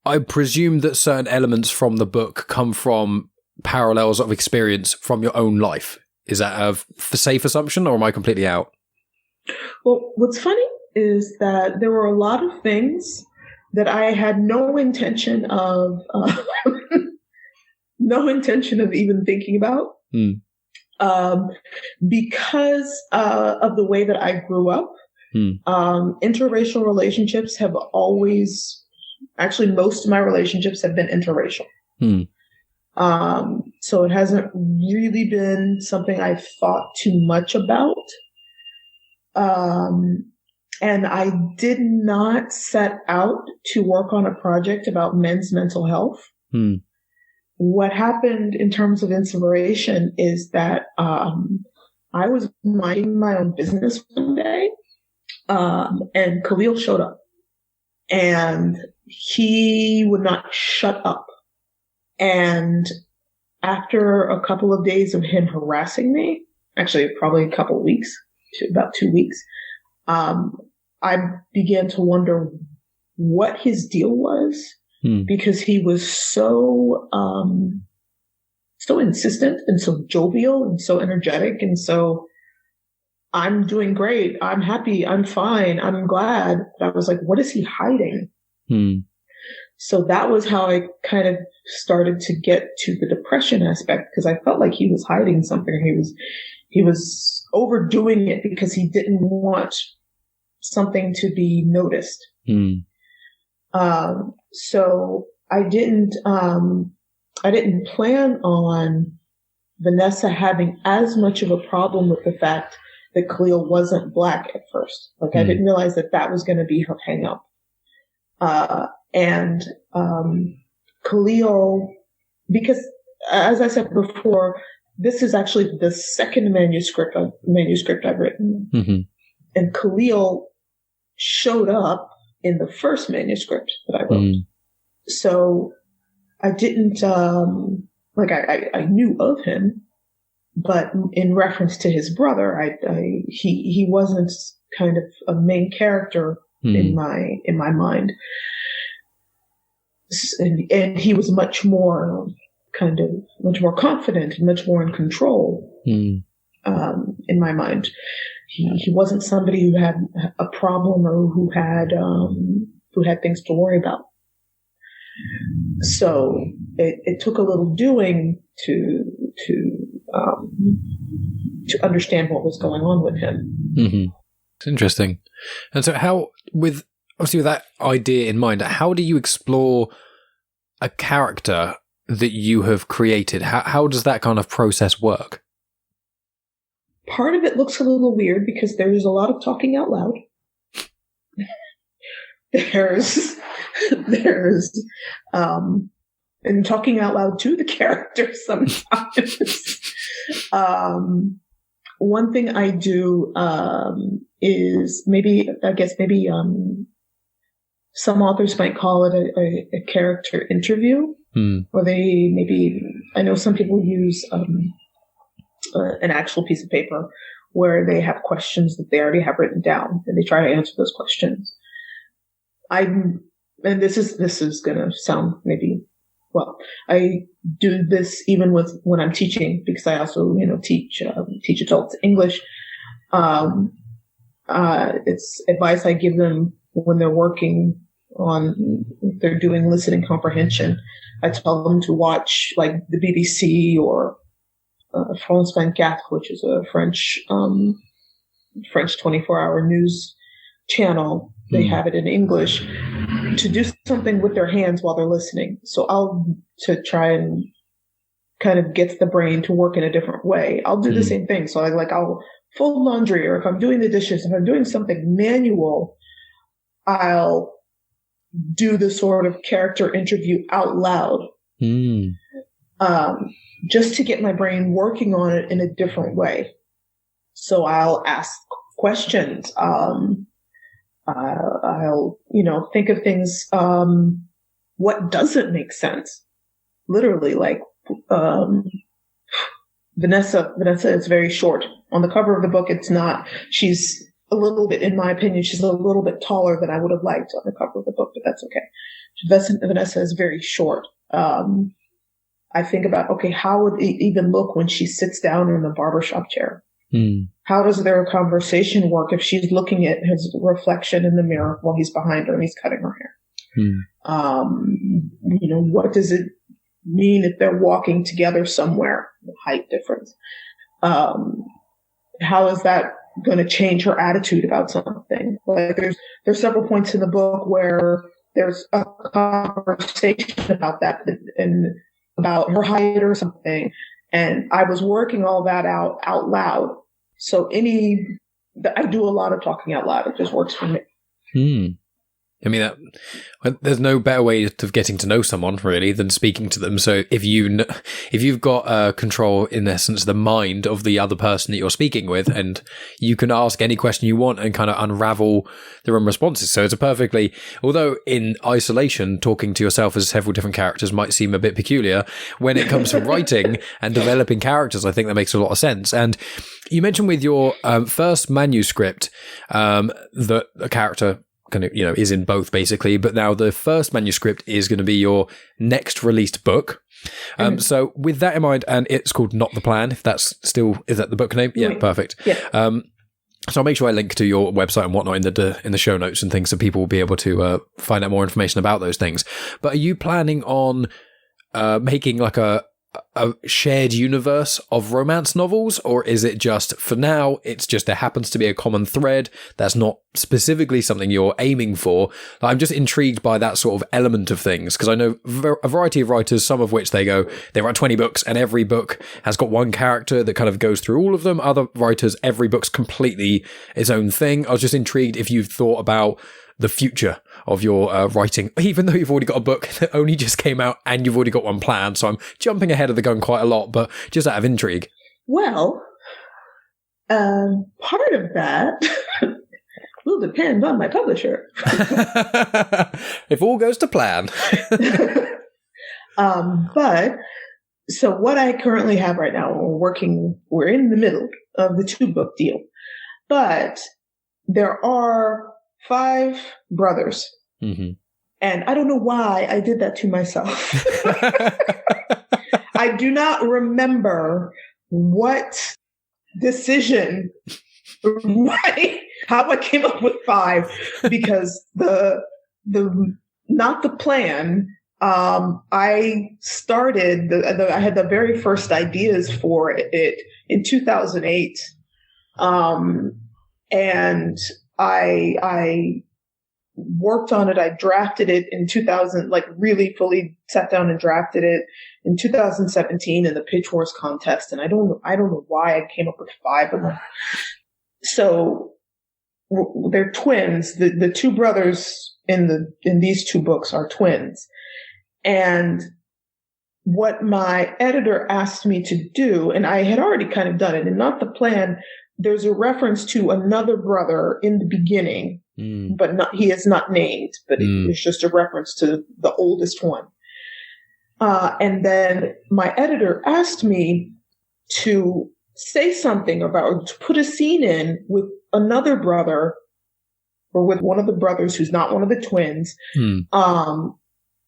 I presume that certain elements from the book come from parallels of experience from your own life. Is that a safe assumption, or am I completely out? Well, what's funny is that there were a lot of things that I had no intention of even thinking about, because of the way that I grew up. Interracial relationships have always. Actually, most of my relationships have been interracial. So it hasn't really been something I've thought too much about. And I did not set out to work on a project about men's mental health. What happened in terms of inspiration is that I was minding my own business one day, and Khalil showed up. And he would not shut up. And after a couple of days of him harassing me, actually probably a couple of weeks, about 2 weeks, I began to wonder what his deal was, because he was so insistent and so jovial and so energetic. And so I'm doing great. I'm happy. I'm fine. I'm glad. But I was like, what is he hiding? So that was how I kind of started to get to the depression aspect, because I felt like he was hiding something. He was overdoing it because he didn't want something to be noticed. So I didn't plan on Vanessa having as much of a problem with the fact that Khalil wasn't Black at first. Like, I didn't realize that was going to be her hang up. And Khalil, because as I said before, this is actually the second manuscript I've written. And Khalil showed up in the first manuscript that I wrote. So I didn't, I knew of him, but in reference to his brother, he wasn't kind of a main character in my mind. And he was much more confident and much more in control, in my mind. He wasn't somebody who had a problem or who had things to worry about. So it took a little doing to understand what was going on with him. It's interesting. And so with that idea in mind, how do you explore a character that you have created? How does that kind of process work? Part of it looks a little weird because there's a lot of talking out loud. There's and talking out loud to the characters sometimes. One thing I do is maybe some authors might call it a character interview, or I know some people use an actual piece of paper where they have questions that they already have written down and they try to answer those questions. And this is going to sound maybe well, I do this even when I'm teaching, because I also, teach adults English. It's advice I give them when they're working they're doing listening comprehension. I tell them to watch like the BBC or France 24, which is a French 24-hour news channel. They have it in English, to do something with their hands while they're listening. So to try and kind of get the brain to work in a different way. I'll do the same thing. So I'll fold laundry, or if I'm doing the dishes, if I'm doing something manual, I'll do the sort of character interview out loud, just to get my brain working on it in a different way. So I'll ask questions. I'll, think of things, what doesn't make sense. Literally, like, Vanessa is very short. On the cover of the book, it's not. She's a little bit, in my opinion, she's a little bit taller than I would have liked on the cover of the book, but that's okay. Vanessa is very short. I think about, okay, how would it even look when she sits down in the barbershop chair? How does their conversation work if she's looking at his reflection in the mirror while he's behind her and he's cutting her hair? What does it mean if they're walking together somewhere? The height difference. How is that going to change her attitude about something? Like there's several points in the book where there's a conversation about that and about her height or something. And I was working all that out loud. So I do a lot of talking out loud. It just works for me. I mean, there's no better way of getting to know someone really than speaking to them. So if you've got control, in essence, the mind of the other person that you're speaking with, and you can ask any question you want and kind of unravel their own responses. So it's although in isolation, talking to yourself as several different characters might seem a bit peculiar, when it comes to writing and developing characters, I think that makes a lot of sense. And you mentioned with your first manuscript that a character kind of, is in both basically, but now the first manuscript is going to be your next released book. So with that in mind, and it's called Not the Plan, is that the book name? Yeah, perfect. Yeah. So I'll make sure I link to your website and whatnot in the show notes and things, so people will be able to find out more information about those things. But are you planning on making like a shared universe of romance novels, or is it just, for now, it's just there happens to be a common thread that's not specifically something you're aiming for? I'm just intrigued by that sort of element of things, because I know a variety of writers, some of which they write 20 books and every book has got one character that kind of goes through all of them. Other writers, every book's completely its own thing. I was just intrigued if you've thought about the future of your writing, even though you've already got a book that only just came out and you've already got one planned. So I'm jumping ahead of the gun quite a lot, but just out of intrigue. Well, part of that will depend on my publisher. If all goes to plan. But so what I currently have right now, we're in the middle of the 2-book deal, but there are 5 brothers. And I don't know why I did that to myself. I do not remember what decision, how I came up with 5, because the Not the Plan, I started, I had the very first ideas for it in 2008. And I worked on it. I drafted it in 2000, like really fully sat down and drafted it in 2017 in the Pitch Wars contest. And I don't know why I came up with 5 of them. So they're twins. The 2 brothers in these 2 books are twins. And what my editor asked me to do, and I had already kind of done it, and Not the Plan, there's a reference to another brother in the beginning, but he is not named, but it's just a reference to the oldest one. And then my editor asked me to say something about, to put a scene in with another brother, or with one of the brothers who's not one of the twins,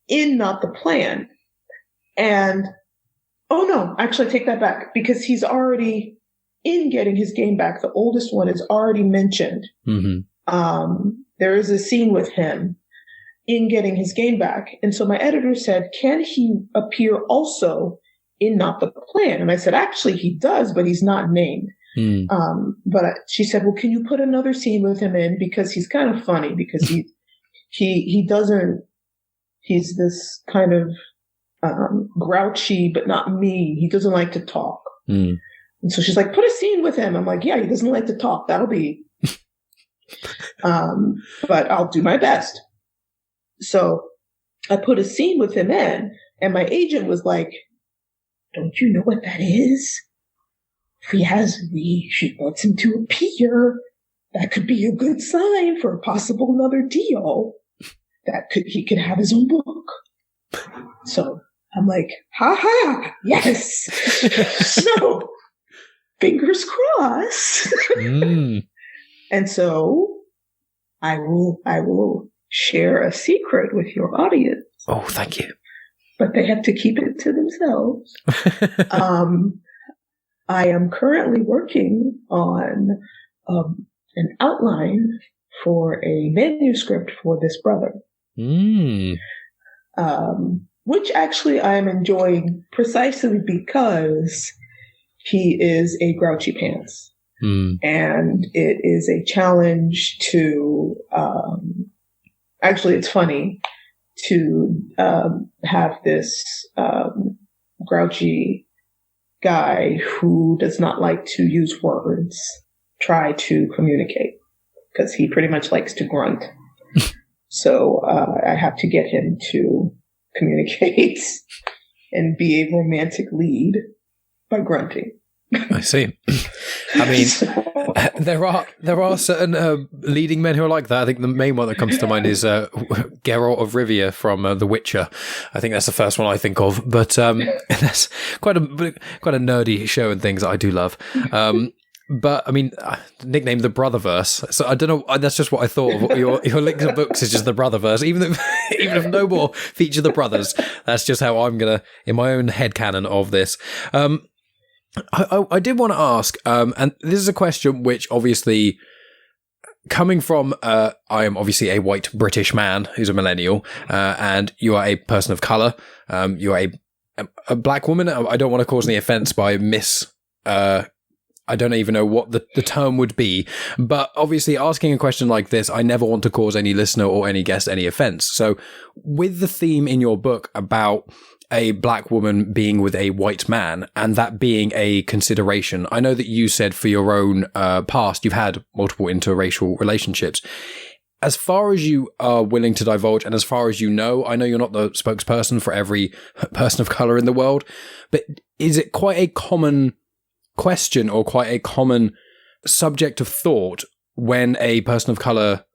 in Not the Plan. And, oh no, actually I take that back, because he's already in getting his game back. The oldest one is already mentioned. Mm-hmm. There is a scene with him in getting his game back. And so my editor said, can he appear also in Not the Plan? And I said, actually he does, but he's not named. But she said, well, can you put another scene with him in? Because he's kind of funny, because he's this kind of, grouchy, but not mean. He doesn't like to talk. And so she's like, put a scene with him. I'm like, yeah, he doesn't like to talk. That'll be, but I'll do my best. So I put a scene with him in, and my agent was like, don't you know what that is? If she wants him to appear, that could be a good sign for a possible another deal. He could have his own book. So I'm like, ha, yes. So fingers crossed. And so I will share a secret with your audience. Oh, thank you. But they have to keep it to themselves. I am currently working on an outline for a manuscript for this brother. Which actually I'm enjoying precisely because he is a grouchy pants. And it is a challenge to, actually it's funny to have this grouchy guy who does not like to use words try to communicate, because he pretty much likes to grunt. So I have to get him to communicate and be a romantic lead by grunting. I see. I mean, there are certain leading men who are like that. I think the main one that comes to mind is Geralt of Rivia from The Witcher. I think that's the first one I think of. But that's quite a nerdy show and things that I do love. But I mean, nicknamed the Brotherverse. So I don't know. That's just what I thought of. Your link to books is just the Brotherverse. Even if no more feature the brothers, that's just how I'm gonna, in my own headcanon of this. I did want to ask, and this is a question which obviously, coming from, I am obviously a white British man who's a millennial, and you are a person of colour. You are a black woman. I don't want to cause any offence by I don't even know what the term would be, but obviously asking a question like this, I never want to cause any listener or any guest any offence. So with the theme in your book about a black woman being with a white man and that being a consideration, I know that you said for your own past, you've had multiple interracial relationships. As far as you are willing to divulge and as far as you know, I know you're not the spokesperson for every person of colour in the world, but is it quite a common question or quite a common subject of thought when a person of colour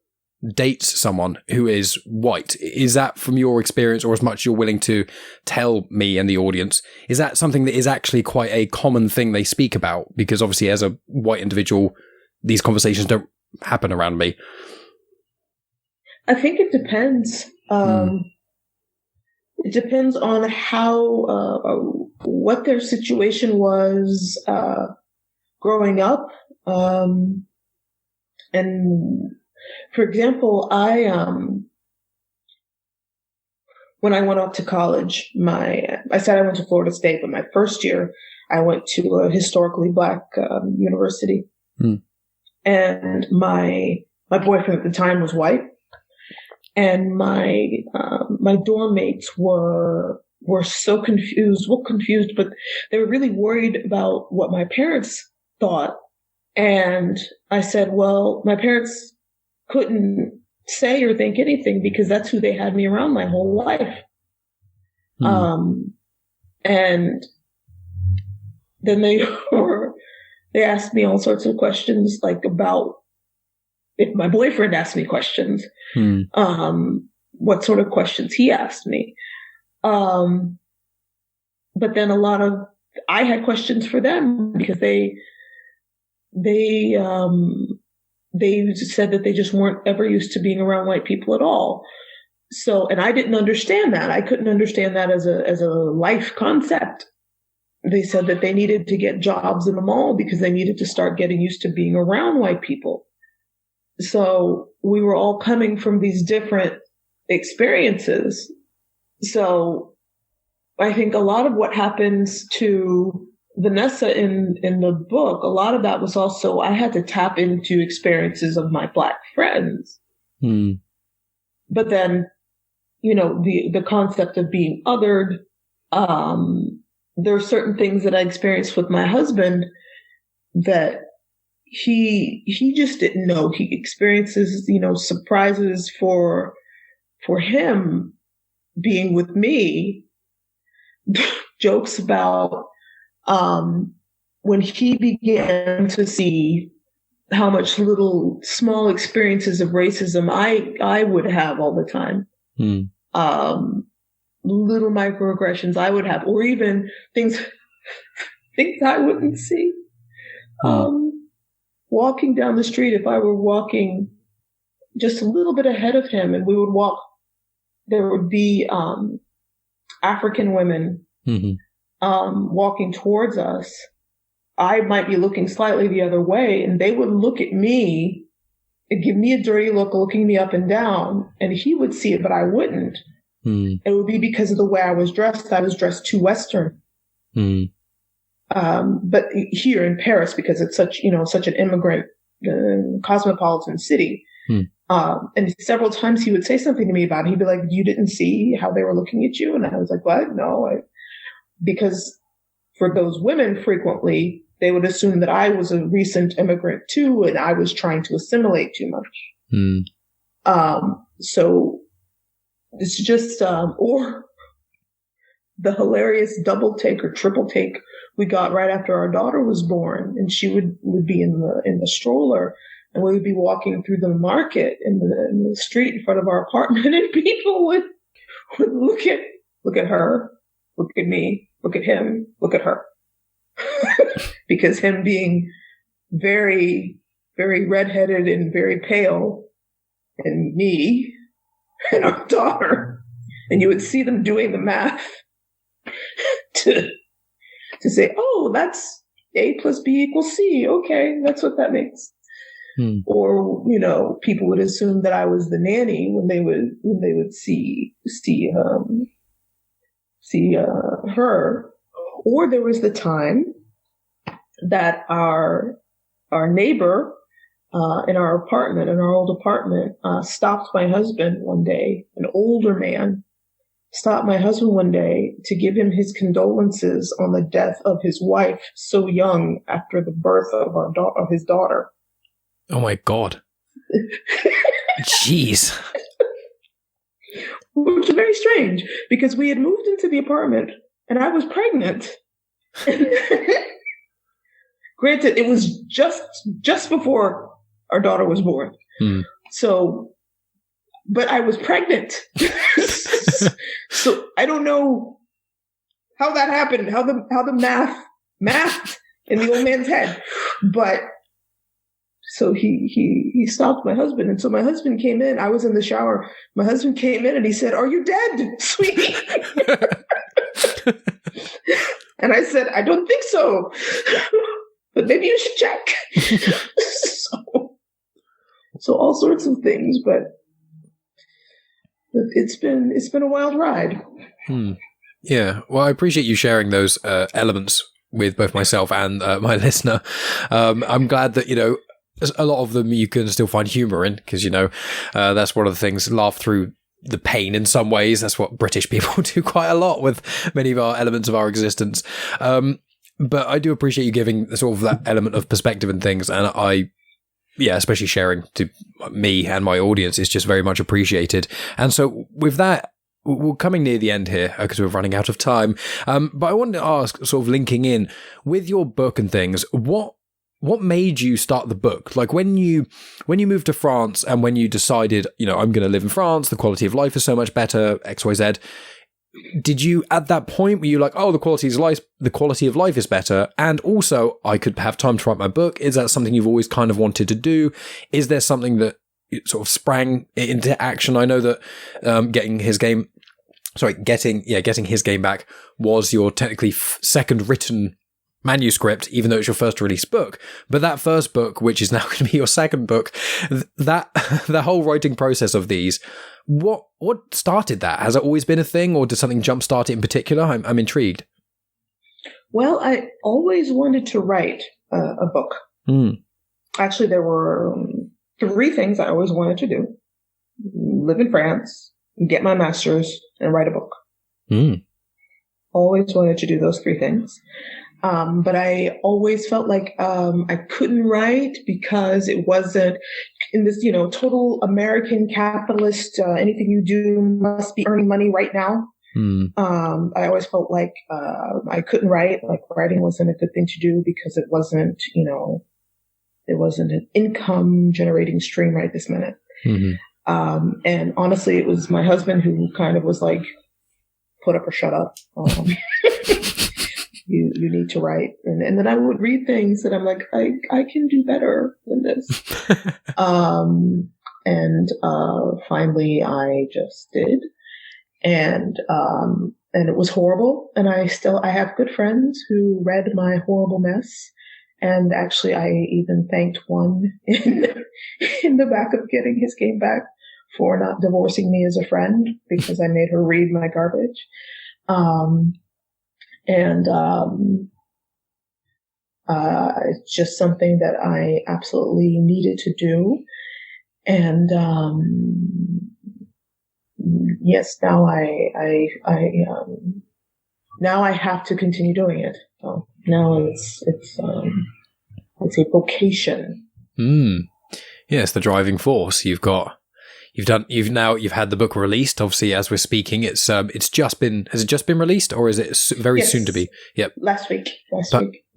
dates someone who is white? Is that from your experience, or as much as you're willing to tell me and the audience, is that something that is actually quite a common thing they speak about? Because obviously as a white individual, these conversations don't happen around me. I think it depends. It depends on how, what their situation was growing up. And for example, when I went off to college, I said I went to Florida State, but my first year I went to a historically black university. And my boyfriend at the time was white. And my dorm mates were so confused, but they were really worried about what my parents thought. And I said, well, my parents couldn't say or think anything because that's who they had me around my whole life. And then they asked me all sorts of questions, like about, if my boyfriend asked me questions, what sort of questions he asked me. But then I had questions for them because they said that they just weren't ever used to being around white people at all. So, and I didn't understand that. I couldn't understand that as a life concept. They said that they needed to get jobs in the mall because they needed to start getting used to being around white people. So we were all coming from these different experiences. So I think a lot of what happens to Vanessa in the book, a lot of that was also, I had to tap into experiences of my Black friends. But then, the concept of being othered, there are certain things that I experienced with my husband that he just didn't know. He experiences, surprises for him being with me, jokes about when he began to see how much little small experiences of racism I would have all the time. Little microaggressions I would have, or even things I wouldn't see. Walking down the street, if I were walking just a little bit ahead of him and we would walk, there would be African women walking towards us. I might be looking slightly the other way, and they would look at me and give me a dirty look, looking me up and down, and he would see it, but I wouldn't. It would be because of the way I was dressed. I was dressed too Western. But here in Paris, because it's such an immigrant, cosmopolitan city. And several times he would say something to me about it. He'd be like, "You didn't see how they were looking at you?" And I was like, "What? No." Because for those women, frequently, they would assume that I was a recent immigrant too, and I was trying to assimilate too much. So it's just, or the hilarious double take or triple take we got right after our daughter was born, and she would be in the stroller, and we would be walking through the market in the street in front of our apartment, and people would look at her, look at me, look at him, look at her. Because him being very, very redheaded and very pale, and me and our daughter, and you would see them doing the math to say, "Oh, that's A plus B equals C. Okay, that's what that makes." Or, people would assume that I was the nanny when they would see her. Or there was the time that our neighbor in our old apartment, stopped my husband one day. An older man stopped my husband one day to give him his condolences on the death of his wife so young after the birth of his daughter. Oh my God. Jeez. Which is very strange because we had moved into the apartment and I was pregnant. Granted, it was just before our daughter was born. So, but I was pregnant. So I don't know how that happened, how the math in the old man's head. But so he stopped my husband. And so my husband came in. I was in the shower. My husband came in and he said, "Are you dead, sweetie?" And I said, "I don't think so. But maybe you should check." So all sorts of things, but it's been a wild ride. Yeah. Well, I appreciate you sharing those elements with both myself and my listener. I'm glad that, a lot of them you can still find humor in because, that's one of the things, laugh through the pain in some ways. That's what British people do quite a lot with many of our elements of our existence. But I do appreciate you giving sort of that element of perspective and things. And especially sharing to me and my audience is just very much appreciated. And so with that, we're coming near the end here because we're running out of time. But I wanted to ask, sort of linking in with your book and things, what made you start the book? Like when you moved to France and when you decided, I'm going to live in France, the quality of life is so much better, X, Y, Z. Did you, at that point, were you like, oh, the quality of life is better, and also I could have time to write my book? Is that something you've always kind of wanted to do? Is there something that sort of sprang it into action? I know that getting his game back was your technically second written manuscript, even though it's your first released book. But that first book, which is now going to be your second book, that the whole writing process of these, what started that? Has it always been a thing, or did something jumpstart it in particular? I'm intrigued. Well, I always wanted to write a book. Actually, there were 3 things I always wanted to do: live in France, get my master's, and write a book. Always wanted to do those 3 things. But I always felt like I couldn't write because it wasn't in this, total American capitalist, anything you do must be earning money right now. I always felt like I couldn't write, like writing wasn't a good thing to do because it wasn't, it wasn't an income generating stream right this minute. And honestly, it was my husband who kind of was like, put up or shut up. You need to write. And then I would read things that I'm like, I can do better than this. Finally I just did. And it was horrible. And I have good friends who read my horrible mess. And actually I even thanked one in the back of getting his game back for not divorcing me as a friend because I made her read my garbage. It's just something that I absolutely needed to do. And, yes, now now I have to continue doing it. So now it's a vocation. Yes, the driving force. You've had the book released. Obviously, as we're speaking, has it just been released, or is it very soon to be? Yep. Last week.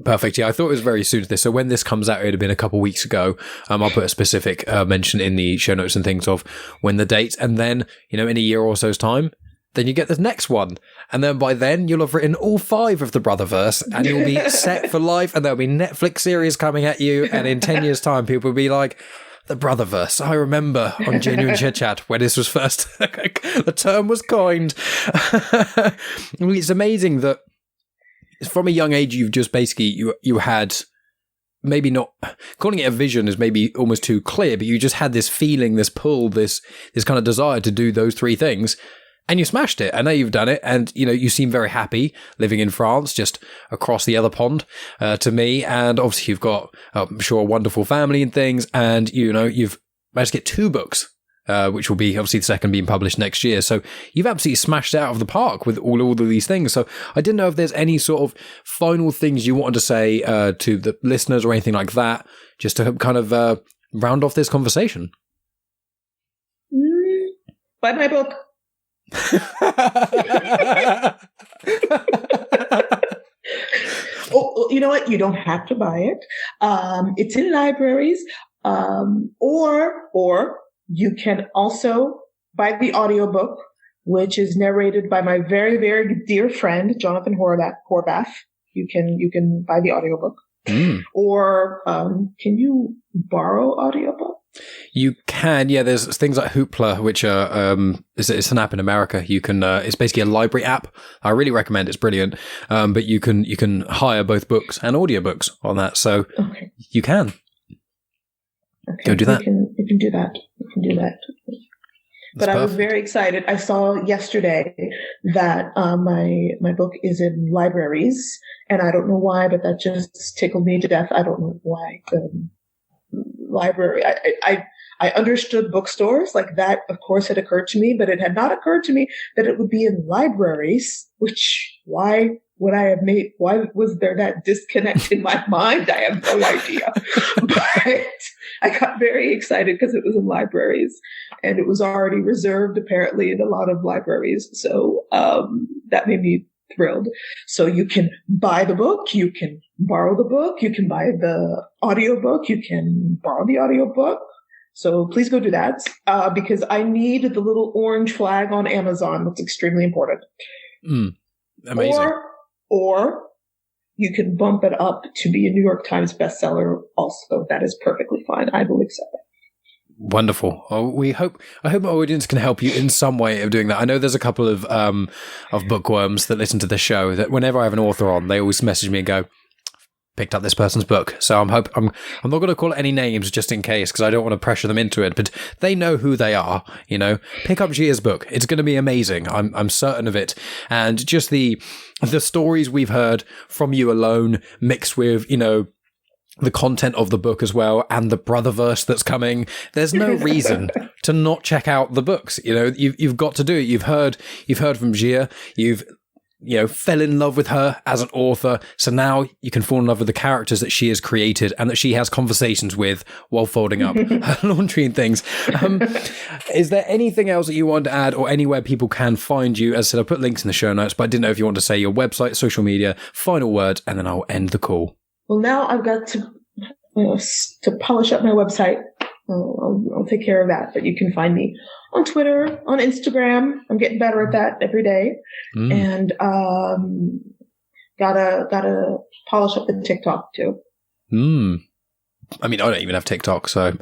Perfect. Yeah, I thought it was very soon to this. So when this comes out, it would have been a couple of weeks ago. I'll put a specific mention in the show notes and things of when the date, and then, in a year or so's time, then you get the next one. And then by then you'll have written all 5 of the Brotherverse and you'll be set for life, and there'll be Netflix series coming at you. And in 10 years time, people will be like, the Brotherverse. I remember on Genuine Chit-Chat when this was first, the term was coined. It's amazing that from a young age, you've just basically, you had, maybe not, calling it a vision is maybe almost too clear, but you just had this feeling, this pull, this kind of desire to do those 3 things. And you smashed it. I know you've done it. And, you seem very happy living in France, just across the other pond to me. And obviously you've got, I'm sure, a wonderful family and things. And, you've managed to get 2 books, which will be obviously the second being published next year. So you've absolutely smashed it out of the park with all of these things. So I didn't know if there's any sort of final things you wanted to say to the listeners or anything like that, just to kind of round off this conversation. Buy my book. Oh, you know what? You don't have to buy it. It's in libraries, or you can also buy the audiobook, which is narrated by my very, very dear friend Jonathan Horvath. You can buy the audiobook. Or can you borrow audiobook? You can, yeah. There's things like Hoopla, which are it's an app in America. You can it's basically a library app. I really recommend it. It's brilliant. But you can hire both books and audiobooks on that. So you can go do that. You can do that. You can do that. But I was very excited. I saw yesterday that my book is in libraries, and I don't know why, but that just tickled me to death. I don't know why. Library. I understood bookstores, like that, of course, had occurred to me, but it had not occurred to me that it would be in libraries, why was there that disconnect in my mind? I have no idea. But I got very excited because it was in libraries, and it was already reserved apparently in a lot of libraries. So that made me thrilled. So you can buy the book, you can borrow the book, you can buy the audiobook, you can borrow the audiobook. So please go do that, because I need the little orange flag on Amazon. That's extremely important. Amazing. Or you can bump it up to be a New York Times bestseller also. That is perfectly fine. I will accept it. Wonderful. Oh, I hope my audience can help you in some way of doing that. I know there's a couple of bookworms that listen to the show that whenever I have an author on, they always message me and go, picked up this person's book. So I'm not going to call it any names just in case, because I don't want to pressure them into it, but they know who they are, pick up Gia's book. It's going to be amazing. I'm certain of it. And just the stories we've heard from you alone mixed with, the content of the book as well, and the brotherverse that's coming. There's no reason to not check out the books. You've got to do it. You've heard from Gia. You've fell in love with her as an author. So now you can fall in love with the characters that she has created and that she has conversations with while folding up her laundry and things. Is there anything else that you want to add, or anywhere people can find you? As I said, I'll put links in the show notes, but I didn't know if you want to say your website, social media, final words, and then I'll end the call. Well, now I've got to polish up my website. I'll take care of that. But you can find me on Twitter, on Instagram. I'm getting better at that every day. And gotta polish up the TikTok too. I mean, I don't even have TikTok, so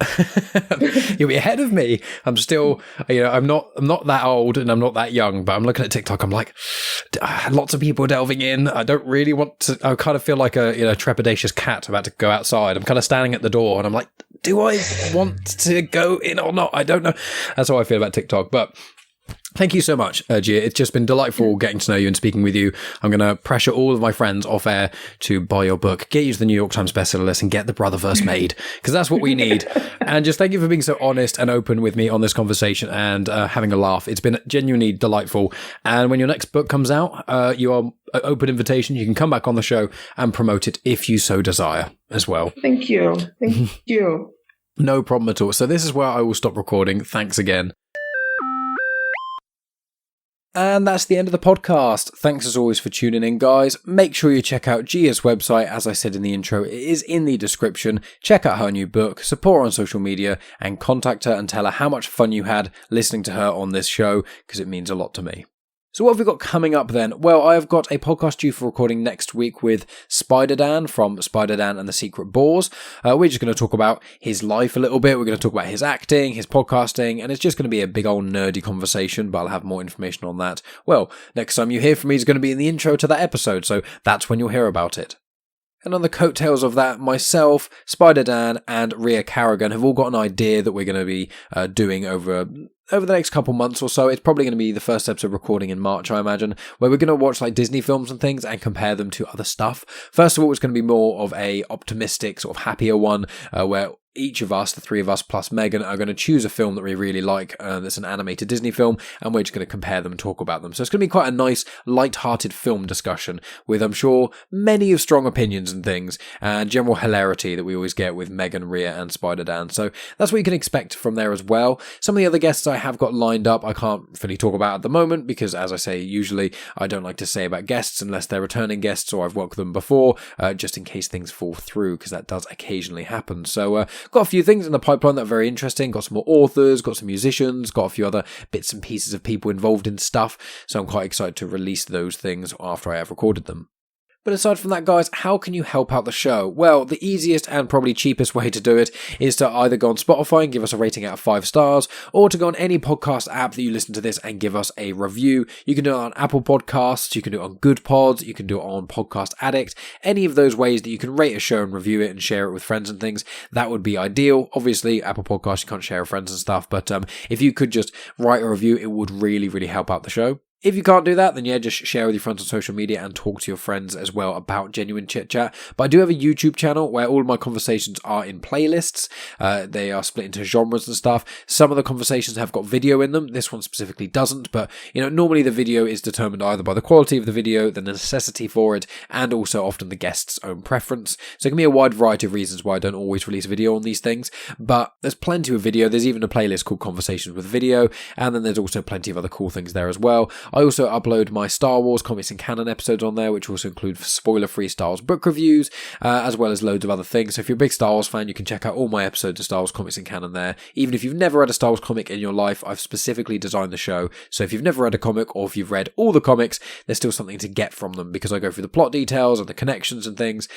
you'll be ahead of me. I'm still, I'm not that old and I'm not that young, but I'm looking at TikTok. I'm like, lots of people delving in. I don't really want to. I kind of feel like a trepidatious cat about to go outside. I'm kind of standing at the door, and I'm like, do I want to go in or not? I don't know. That's how I feel about TikTok, but. Thank you so much, Gia. It's just been delightful getting to know you and speaking with you. I'm going to pressure all of my friends off air to buy your book, get you to the New York Times bestseller list, and get the Brotherverse made, because that's what we need. And just thank you for being so honest and open with me on this conversation and having a laugh. It's been genuinely delightful. And when your next book comes out, you are an open invitation. You can come back on the show and promote it if you so desire as well. Thank you. Thank you. No problem at all. So this is where I will stop recording. Thanks again. And that's the end of the podcast. Thanks as always for tuning in, guys. Make sure you check out Gia's website. As I said in the intro, it is in the description. Check out her new book, support her on social media, and contact her and tell her how much fun you had listening to her on this show, because it means a lot to me. So what have we got coming up then? Well, I've got a podcast due for recording next week with Spider Dan from Spider Dan and the Secret Boars. We're just going to talk about his life a little bit. We're going to talk about his acting, his podcasting, and it's just going to be a big old nerdy conversation, but I'll have more information on that. Well, next time you hear from me is going to be in the intro to that episode, so that's when you'll hear about it. And on the coattails of that, myself, Spider Dan, and Rhea Carrigan have all got an idea that we're going to be doing over the next couple months or so. It's probably going to be the first episode recording in March, I imagine, where we're going to watch like Disney films and things and compare them to other stuff. First of all, it's going to be more of a optimistic, sort of happier one, where each of us, the three of us plus Megan, are going to choose a film that we really like that's an animated Disney film, and we're just going to compare them and talk about them. So it's going to be quite a nice, light-hearted film discussion with, I'm sure, many of strong opinions and things, and general hilarity that we always get with Megan, Rhea, and Spider Dan. So that's what you can expect from there as well. Some of the other guests I have got lined up, I can't fully talk about at the moment, because as I say, usually I don't like to say about guests unless they're returning guests or I've worked with them before, just in case things fall through, because that does occasionally happen. So got a few things in the pipeline that are very interesting. Got some more authors, got some musicians, got a few other bits and pieces of people involved in stuff. So I'm quite excited to release those things after I have recorded them. But aside from that, guys, how can you help out the show? Well, the easiest and probably cheapest way to do it is to either go on Spotify and give us a rating out of 5 stars, or to go on any podcast app that you listen to this and give us a review. You can do it on Apple Podcasts, you can do it on Good Pods, you can do it on Podcast Addict, any of those ways that you can rate a show and review it and share it with friends and things. That would be ideal. Obviously, Apple Podcasts, you can't share with friends and stuff, but if you could just write a review, it would really, really help out the show. If you can't do that, then yeah, just share with your friends on social media and talk to your friends as well about Genuine Chit-Chat. But I do have a YouTube channel where all of my conversations are in playlists. They are split into genres and stuff. Some of the conversations have got video in them. This one specifically doesn't, but normally the video is determined either by the quality of the video, the necessity for it, and also often the guest's own preference. So it can be a wide variety of reasons why I don't always release video on these things, but there's plenty of video. There's even a playlist called Conversations with Video, and then there's also plenty of other cool things there as well. I also upload my Star Wars Comics and Canon episodes on there, which also include spoiler-free Star Wars book reviews, as well as loads of other things. So if you're a big Star Wars fan, you can check out all my episodes of Star Wars Comics and Canon there. Even if you've never read a Star Wars comic in your life, I've specifically designed the show. So if you've never read a comic, or if you've read all the comics, there's still something to get from them, because I go through the plot details and the connections and things.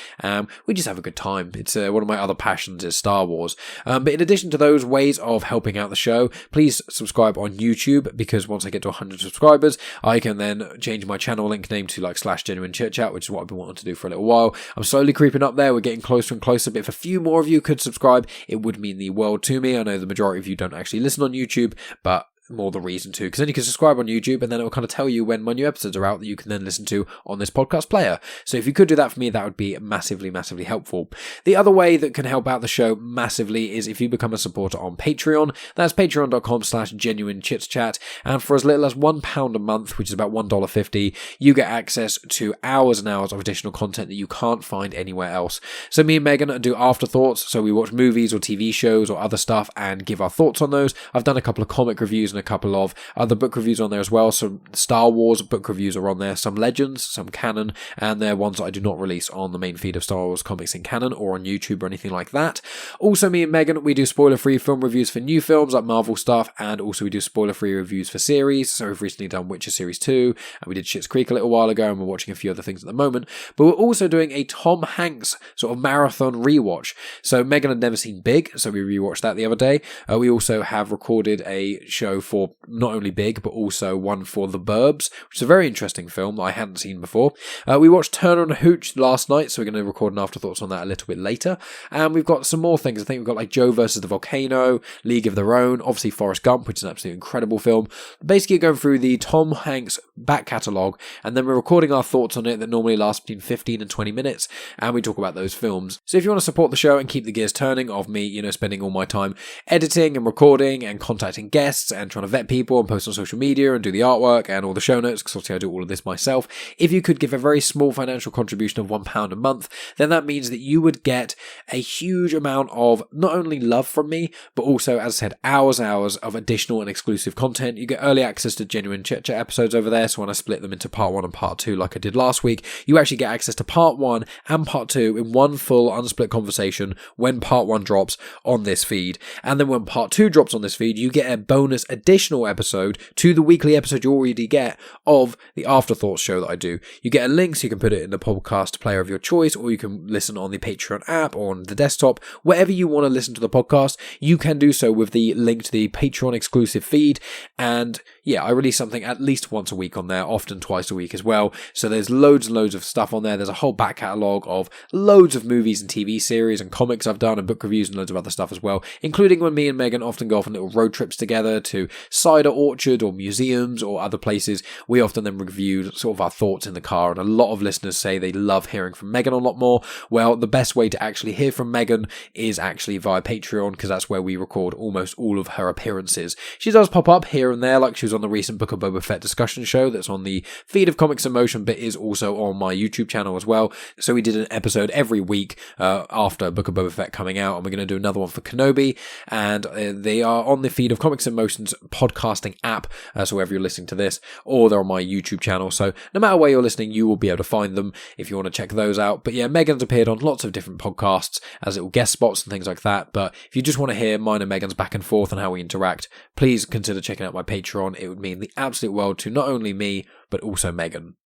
We just have a good time. It's one of my other passions is Star Wars. But in addition to those ways of helping out the show, please subscribe on YouTube, because once I get to 100 subscribers, I can then change my channel link name to like /genuine Chit-Chat, which is what I've been wanting to do for a little while. I'm slowly creeping up there. We're getting closer and closer, but if a few more of you could subscribe, it would mean the world to me. I know the majority of you don't actually listen on YouTube, but more the reason to, because then you can subscribe on YouTube and then it will kind of tell you when my new episodes are out that you can then listen to on this podcast player. So if you could do that for me, that would be massively, massively helpful. The other way that can help out the show massively is if you become a supporter on Patreon. That's patreon.com/genuine Chit-Chat, and for as little as £1 a month, which is about $1.50, you get access to hours and hours of additional content that you can't find anywhere else. So me and Megan do afterthoughts, so we watch movies or TV shows or other stuff and give our thoughts on those. I've done a couple of comic reviews and a couple of other book reviews on there as well. Some Star Wars book reviews are on there, some Legends, some Canon, and they're ones that I do not release on the main feed of Star Wars Comics in Canon or on YouTube or anything like that. Also, me and Megan, we do spoiler-free film reviews for new films like Marvel stuff, and also we do spoiler-free reviews for series. So we've recently done Witcher Series 2, and we did Schitt's Creek a little while ago, and we're watching a few other things at the moment. But we're also doing a Tom Hanks sort of marathon rewatch. So Megan had never seen Big, so we rewatched that the other day. We also have recorded a show for not only Big, but also one for The Burbs, which is a very interesting film that I hadn't seen before. We watched Turner and Hooch last night, so we're going to record an afterthoughts on that a little bit later. And we've got some more things. I think we've got like Joe versus the Volcano, League of Their Own, obviously Forrest Gump, which is an absolutely incredible film. Basically going through the Tom Hanks back catalogue, and then we're recording our thoughts on it that normally last between 15 and 20 minutes, and we talk about those films. So if you want to support the show and keep the gears turning of me, spending all my time editing and recording and contacting guests and trying to vet people and post on social media and do the artwork and all the show notes, because obviously I do all of this myself, if you could give a very small financial contribution of £1 a month, then that means that you would get a huge amount of not only love from me, but also, as I said, hours of additional and exclusive content. You get early access to Genuine Chit-Chat episodes over there, so when I split them into part 1 and part 2 like I did last week, you actually get access to part 1 and part 2 in one full unsplit conversation when part 1 drops on this feed. And then when part 2 drops on this feed, you get a bonus additional episode to the weekly episode you already get of the Afterthoughts show that I do. You get a link so you can put it in the podcast player of your choice, or you can listen on the Patreon app or on the desktop. Wherever you want to listen to the podcast, you can do so with the link to the Patreon exclusive feed. And yeah, I release something at least once a week on there, often twice a week as well. So there's loads and loads of stuff on there. There's a whole back catalogue of loads of movies and TV series and comics I've done, and book reviews and loads of other stuff as well, including when me and Megan often go off on little road trips together to cider orchard or museums or other places. We often then review sort of our thoughts in the car, and a lot of listeners say they love hearing from Megan a lot more. Well, the best way to actually hear from Megan is actually via Patreon, because that's where we record almost all of her appearances. She does pop up here and there, like she was on the recent Book of Boba Fett discussion show that's on the feed of Comics in Motion, but is also on my YouTube channel as well. So we did an episode every week after Book of Boba Fett coming out, and we're going to do another one for Kenobi, and they are on the feed of Comics in Motion's podcasting app, so wherever you're listening to this, or they're on my YouTube channel. So no matter where you're listening, you will be able to find them if you want to check those out. But yeah, Megan's appeared on lots of different podcasts as little guest spots and things like that. But if you just want to hear mine and Megan's back and forth and how we interact, please consider checking out my Patreon. It would mean the absolute world to not only me, but also Megan.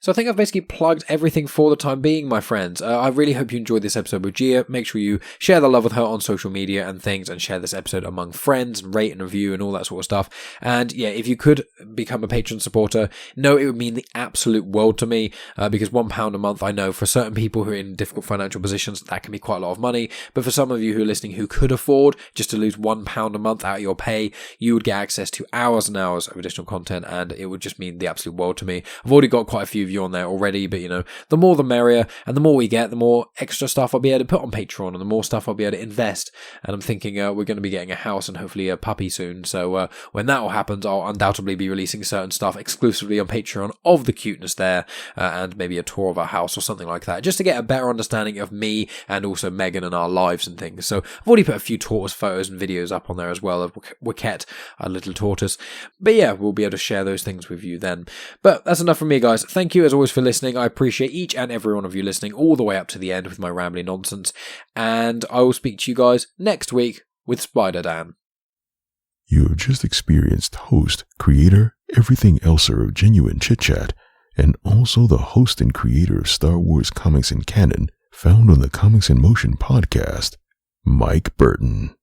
So I think I've basically plugged everything for the time being, my friends. I really hope you enjoyed this episode with Gia. Make sure you share the love with her on social media and things, and share this episode among friends, and rate and review and all that sort of stuff. And yeah, if you could become a Patreon supporter, no, it would mean the absolute world to me, because £1 a month, I know for certain people who are in difficult financial positions, that can be quite a lot of money. But for some of you who are listening who could afford just to lose £1 a month out of your pay, you would get access to hours and hours of additional content, and it would just mean the absolute world to me. I've already got quite a few of you you on there already, but the more the merrier, and the more we get, the more extra stuff I'll be able to put on Patreon, and the more stuff I'll be able to invest. And I'm thinking we're going to be getting a house and hopefully a puppy soon, so when that all happens, I'll undoubtedly be releasing certain stuff exclusively on Patreon of the cuteness there, and maybe a tour of our house or something like that, just to get a better understanding of me and also Megan and our lives and things. So I've already put a few tortoise photos and videos up on there as well of Wicket, our little tortoise. But yeah, we'll be able to share those things with you then. But that's enough from me, guys. Thank you as always for listening. I appreciate each and every one of you listening all the way up to the end with my rambling nonsense. And I will speak to you guys next week with Spider Dan. You have just experienced host, creator, everything elser of Genuine Chit-Chat, and also the host and creator of Star Wars comics and canon, found on the Comics in Motion podcast, Mike Burton.